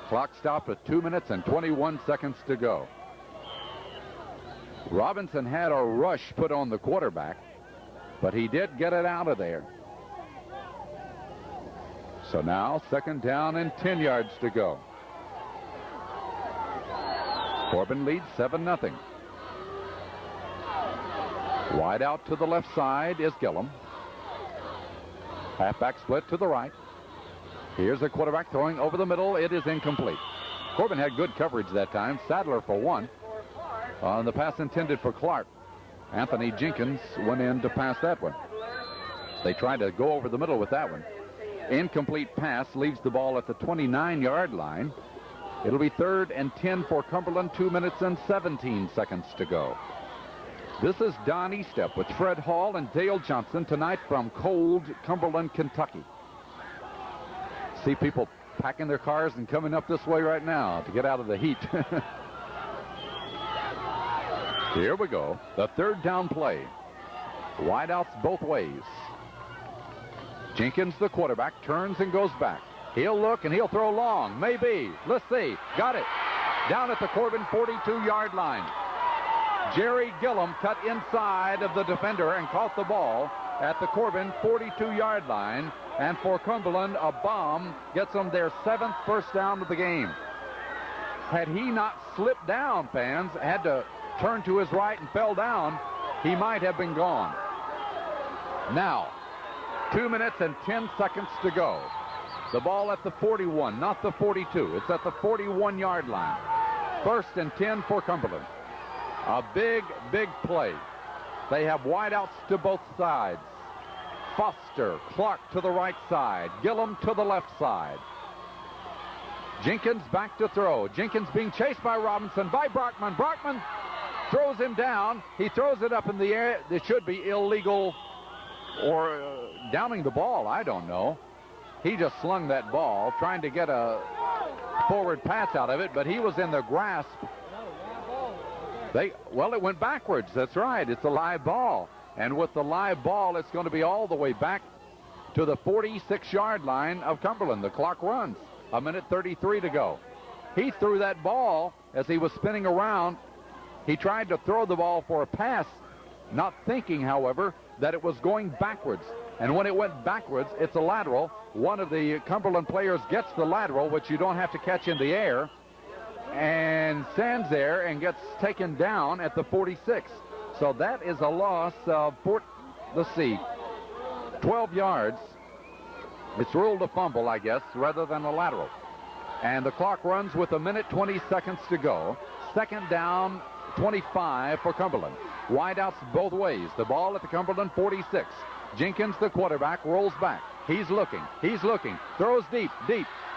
Clock stopped with 2 minutes and 21 seconds to go. Robinson had a rush put on the quarterback, but he did get it out of there. So now 2nd down and 10 yards to go. Corbin leads 7-0. Wide out to the left side is Gillum. Halfback split to the right. Here's the quarterback throwing over the middle. It is incomplete. Corbin had good coverage that time. Sadler for one. On the pass intended for Clark. Anthony Jenkins went in to pass that one. They tried to go over the middle with that one. Incomplete pass leaves the ball at the 29-yard line. It'll be 3rd and 10 for Cumberland. 2 minutes and 17 seconds to go. This is Don Estep with Fred Hall and Dale Johnson tonight from cold Cumberland, Kentucky. See people packing their cars and coming up this way right now to get out of the heat. Here we go. The 3rd down play. Wideouts both ways. Jenkins, the quarterback, turns and goes back. He'll look and he'll throw long. Maybe. Let's see. Got it. Down at the Corbin 42-yard line. Jerry Gillum cut inside of the defender and caught the ball at the Corbin 42-yard line. And for Cumberland, a bomb gets them their 7th first down of the game. Had he not slipped down, fans, had to turn to his right and fell down, he might have been gone. Now, 2 minutes and 10 seconds to go. The ball at the 41, not the 42. It's at the 41-yard line. 1st and 10 for Cumberland. A big, big play. They have wideouts to both sides. Foster, Clark to the right side. Gillum to the left side. Jenkins back to throw. Jenkins being chased by Robinson, by Brockman. Brockman throws him down. He throws it up in the air. It should be illegal or downing the ball. I don't know. He just slung that ball, trying to get a forward pass out of it, but he was in the grasp. Well, it went backwards. That's right. It's a live ball. And with the live ball, it's going to be all the way back to the 46-yard line of Cumberland. The clock runs. 1:33 to go. He threw that ball as he was spinning around. He tried to throw the ball for a pass, not thinking, however, that it was going backwards. And when it went backwards, it's a lateral. One of the Cumberland players gets the lateral, which you don't have to catch in the air, and stands there and gets taken down at the 46. So that is a loss of, 12 yards. It's ruled a fumble, I guess, rather than a lateral. And the clock runs with 1:20 to go. 2nd down, 25 for Cumberland. Wideouts both ways. The ball at the Cumberland 46. Jenkins, the quarterback, rolls back. He's looking. Throws deep.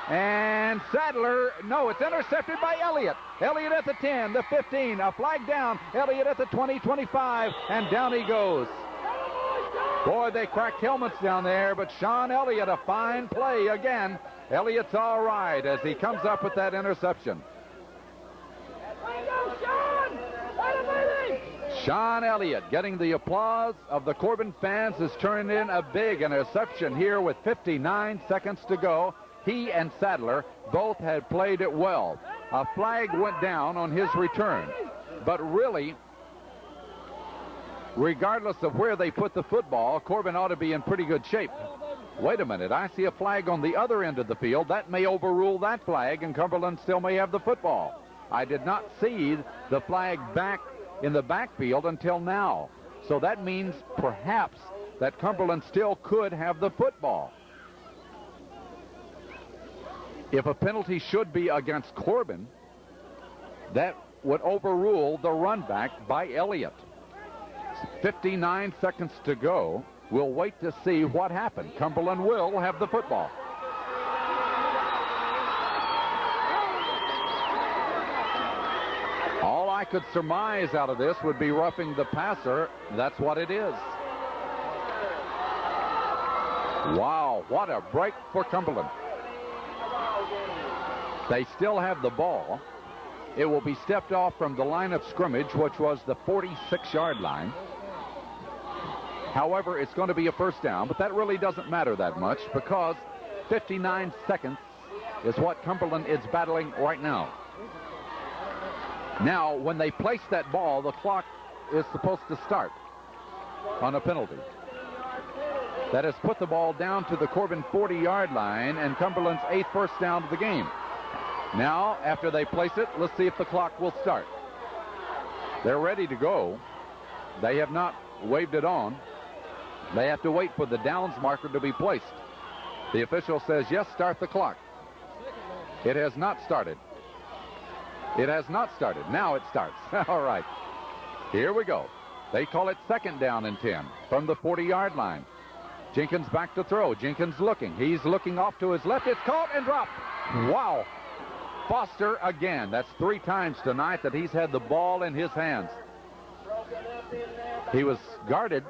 And Sadler, no, it's intercepted by Elliott. Elliott at the 10, the 15, a flag down. Elliott at the 20, 25, and down he goes. Boy, they cracked helmets down there, but Sean Elliott, a fine play again. Elliott's all right as he comes up with that interception. Sean Elliott getting the applause of the Corbin fans has turned in a big interception here with 59 seconds to go. He and Sadler both had played it well. A flag went down on his return. But really, regardless of where they put the football, Corbin ought to be in pretty good shape. Wait a minute, I see a flag on the other end of the field. That may overrule that flag, and Cumberland still may have the football. I did not see the flag back in the backfield until now. So that means perhaps that Cumberland still could have the football. If a penalty should be against Corbin, that would overrule the run back by Elliott. 59 seconds to go. We'll wait to see what happened. Cumberland will have the football. All I could surmise out of this would be roughing the passer. That's what it is. Wow, what a break for Cumberland. They still have the ball. It will be stepped off from the line of scrimmage, which was the 46-yard line. However, it's going to be a first down, but that really doesn't matter that much because 59 seconds is what Cumberland is battling right now. Now, when they place that ball, the clock is supposed to start on a penalty. That has put the ball down to the Corbin 40-yard line and Cumberland's 8th first down of the game. Now, after they place it, let's see if the clock will start. They're ready to go. They have not waved it on. They have to wait for the downs marker to be placed. The official says, yes, start the clock. It has not started. It has not started. Now it starts. All right. Here we go. They call it second down and 10 from the 40-yard line. Jenkins back to throw. Jenkins looking. He's looking off to his left. It's caught and dropped. Wow. Foster again. That's 3 times tonight that he's had the ball in his hands. He was guarded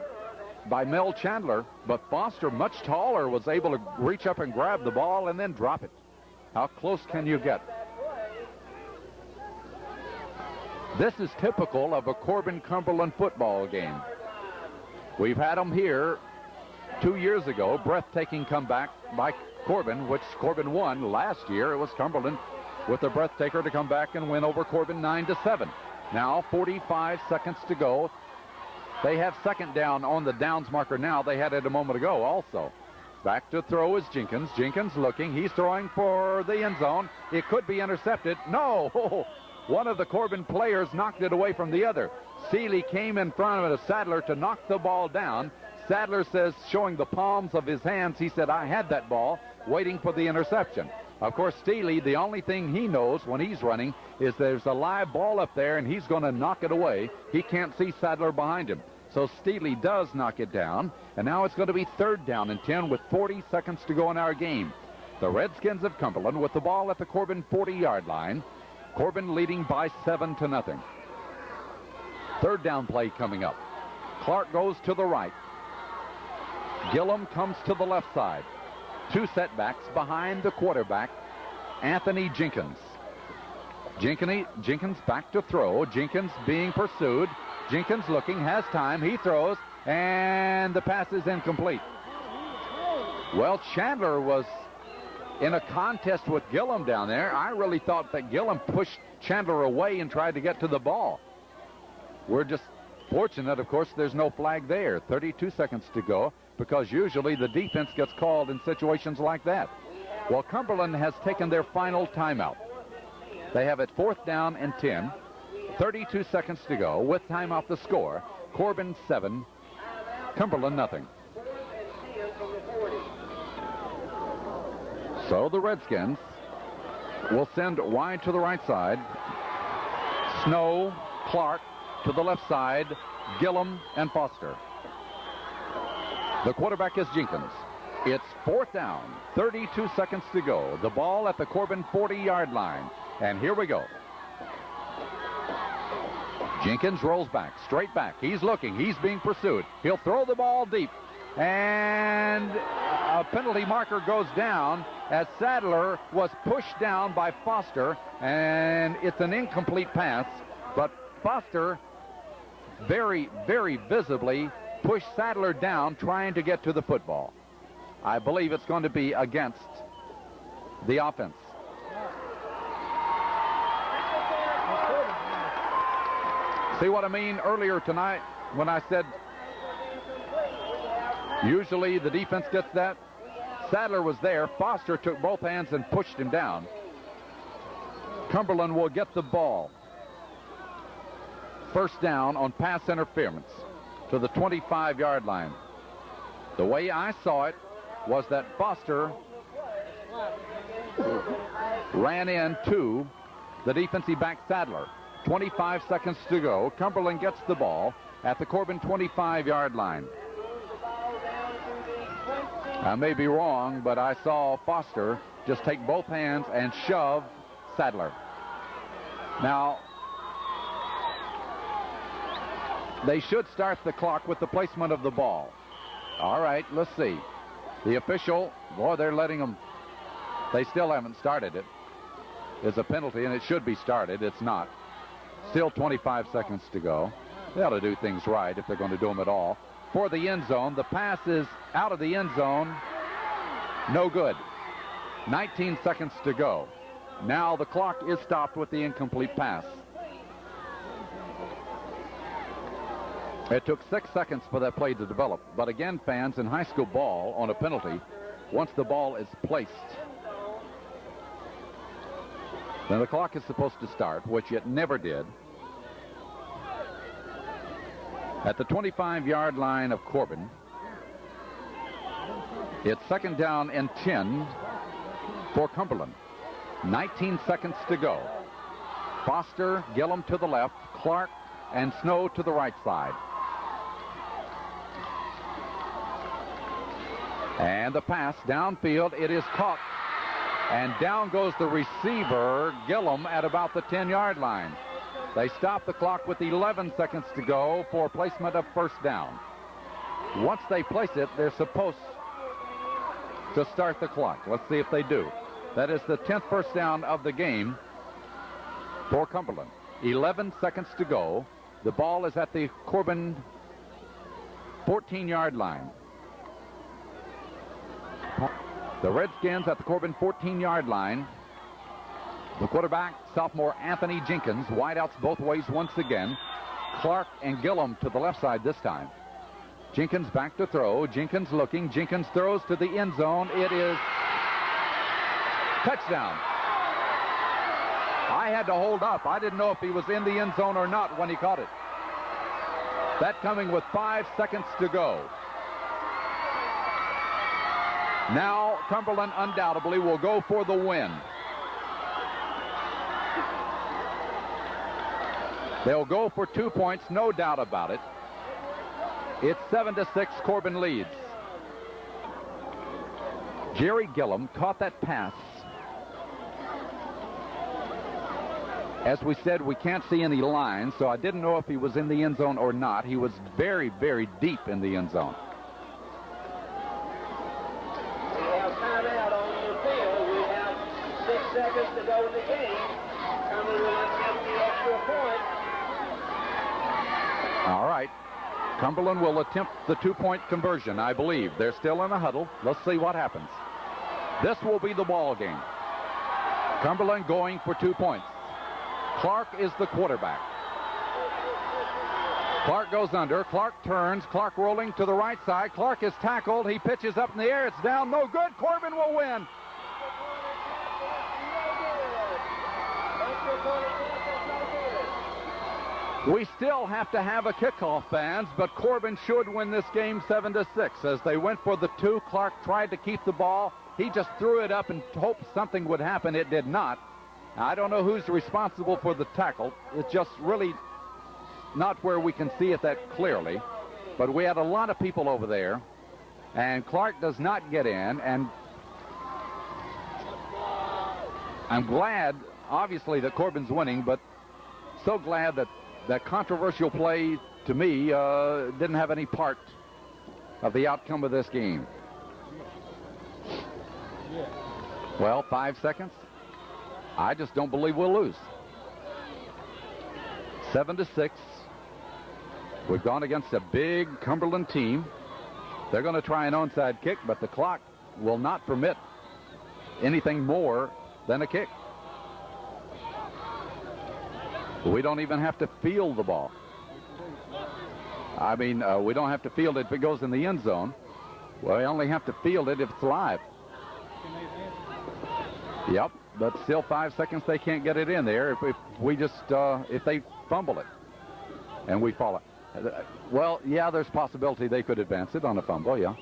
by Mel Chandler, but Foster, much taller, was able to reach up and grab the ball and then drop it. How close can you get? This is typical of a Corbin-Cumberland football game. We've had them here 2 years ago, breathtaking comeback by Corbin, which Corbin won last year. It was Cumberland with a breathtaker to come back and win over Corbin 9-7. Now 45 seconds to go. They have second down on the downs marker now. They had it a moment ago also. Back to throw is Jenkins. Jenkins looking. He's throwing for the end zone. It could be intercepted. No! One of the Corbin players knocked it away from the other. Seeley came in front of Sadler to knock the ball down. Sadler says, showing the palms of his hands, he said, I had that ball, waiting for the interception. Of course, Seeley, the only thing he knows when he's running is there's a live ball up there, and he's going to knock it away. He can't see Sadler behind him. So Seeley does knock it down, and now it's going to be third down and 10 with 40 seconds to go in our game. The Redskins of Cumberland with the ball at the Corbin 40-yard line. Corbin leading by 7-0. Third down play coming up. Clark goes to the right. Gillum comes to the left side. 2 setbacks behind the quarterback, Anthony Jenkins. Jenkins back to throw. Jenkins being pursued. Jenkins looking, has time. He throws, and the pass is incomplete. Well, Chandler was in a contest with Gillum down there. I really thought that Gillum pushed Chandler away and tried to get to the ball. We're just fortunate, of course, there's no flag there. 32 seconds to go, because usually the defense gets called in situations like that. Well, Cumberland has taken their final timeout. They have it fourth down and 10. 32 seconds to go with timeout the score. Corbin 7, Cumberland nothing. So the Redskins will send wide to the right side. Snow, Clark to the left side, Gillum and Foster. The quarterback is Jenkins. It's fourth down, 32 seconds to go. The ball at the Corbin 40-yard line. And here we go. Jenkins rolls back, straight back. He's looking. He's being pursued. He'll throw the ball deep. And a penalty marker goes down as Sadler was pushed down by Foster. And it's an incomplete pass. But Foster very, very visibly pushed Sadler down trying to get to the football. I believe it's going to be against the offense. See what I mean earlier tonight when I said usually the defense gets that? Sadler was there. Foster took both hands and pushed him down. Cumberland will get the ball. First down on pass interference to the 25-yard line. The way I saw it was that Foster ran into the defensive back Sadler. 25 seconds to go. Cumberland gets the ball at the Corbin 25-yard line. I may be wrong, but I saw Foster just take both hands and shove Sadler. Now, they should start the clock with the placement of the ball. All right, let's see. The official, boy, they're letting them. They still haven't started it. It's a penalty, and it should be started. It's not. Still 25 seconds to go. They ought to do things right if they're going to do them at all. For the end zone, the pass is out of the end zone. No good. 19 seconds to go. Now the clock is stopped with the incomplete pass. It took 6 seconds for that play to develop. But again, fans, in high school ball, on a penalty, once the ball is placed, then the clock is supposed to start, which it never did. At the 25-yard line of Corbin, it's second down and 10 for Cumberland. 19 seconds to go. Foster, Gillum to the left, Clark and Snow to the right side. And the pass downfield, it is caught. And down goes the receiver, Gillum, at about the 10-yard line. They stop the clock with 11 seconds to go for placement of first down. Once they place it, they're supposed to start the clock. Let's see if they do. That is the 10th first down of the game for Cumberland. 11 seconds to go. The ball is at the Corbin 14-yard line. The Redskins at the Corbin 14-yard line. The quarterback, sophomore Anthony Jenkins. Wideouts both ways once again. Clark and Gillum to the left side this time. Jenkins back to throw. Jenkins looking. Jenkins throws to the end zone. It is touchdown. I had to hold up. I didn't know if he was in the end zone or not when he caught it. That coming with 5 seconds to go. Now Cumberland undoubtedly will go for the win. They'll go for 2 points, no doubt about it. It's 7-6, Corbin leads. Jerry Gillum caught that pass. As we said, we can't see any lines, so I didn't know if he was in the end zone or not. He was very, very deep in the end zone. We have timeout on the field. We have 6 seconds to go in the game. Cumberland will attempt the extra point. All right. Cumberland will attempt the 2-point conversion, I believe. They're still in a huddle. Let's see what happens. This will be the ball game. Cumberland going for 2 points. Clark is the quarterback. Clark goes under. Clark turns. Clark rolling to the right side. Clark is tackled. He pitches up in the air. It's down. No good. Corbin will win. We still have to have a kickoff, fans, but Corbin should win this game 7-6. As they went for the 2, Clark tried to keep the ball. He just threw it up and hoped something would happen. It did not. I don't know who's responsible for the tackle. It's just really not where we can see it that clearly. But we had a lot of people over there, and Clark does not get in. And I'm glad, obviously, that Corbin's winning, but so glad that that controversial play, to me, didn't have any part of the outcome of this game. Well, 5 seconds. I just don't believe we'll lose. 7-6. We've gone against a big Cumberland team. They're going to try an onside kick, but the clock will not permit anything more than a kick. We don't even have to field the ball. I mean, we don't have to field it if it goes in the end zone. We only have to field it if it's live. Yep, but still 5 seconds, they can't get it in there if we just, if they fumble it and we fall it. Well, yeah, there's possibility they could advance it on a fumble, yeah.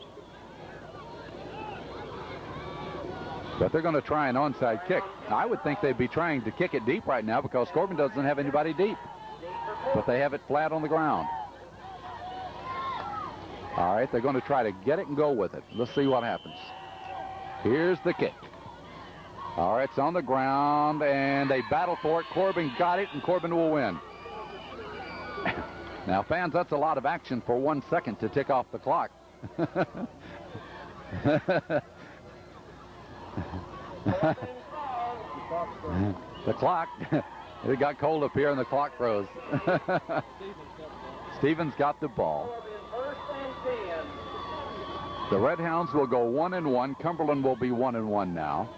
But they're going to try an onside kick. I would think they'd be trying to kick it deep right now because Corbin doesn't have anybody deep. But they have it flat on the ground. All right, they're going to try to get it and go with it. Let's see what happens. Here's the kick. All right, it's on the ground, and they battle for it. Corbin got it, and Corbin will win. Now, fans, that's a lot of action for 1 second to tick off the clock. The clock. It got cold up here and the clock froze. Stevens got the ball. The Red Hounds will go 1-1. Cumberland will be 1-1 now.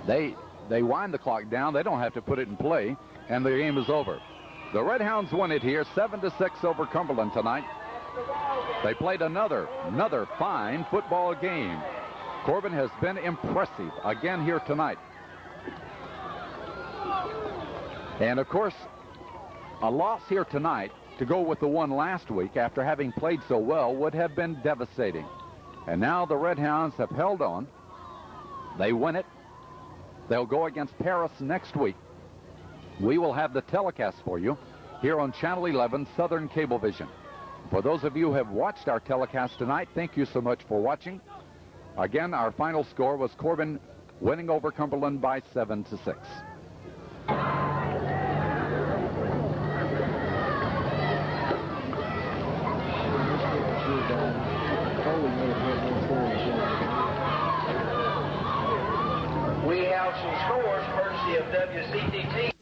They wind the clock down. They don't have to put it in play, and the game is over. The Red Hounds win it here 7-6 over Cumberland tonight. They played another fine football game. Corbin has been impressive again here tonight. And of course, a loss here tonight to go with the one last week after having played so well would have been devastating. And now the Red Hounds have held on. They win it. They'll go against Paris next week. We will have the telecast for you here on Channel 11 Southern Cablevision. For those of you who have watched our telecast tonight, thank you so much for watching. Again, our final score was Corbin winning over Cumberland by 7-6. We have some scores courtesy of WCTT.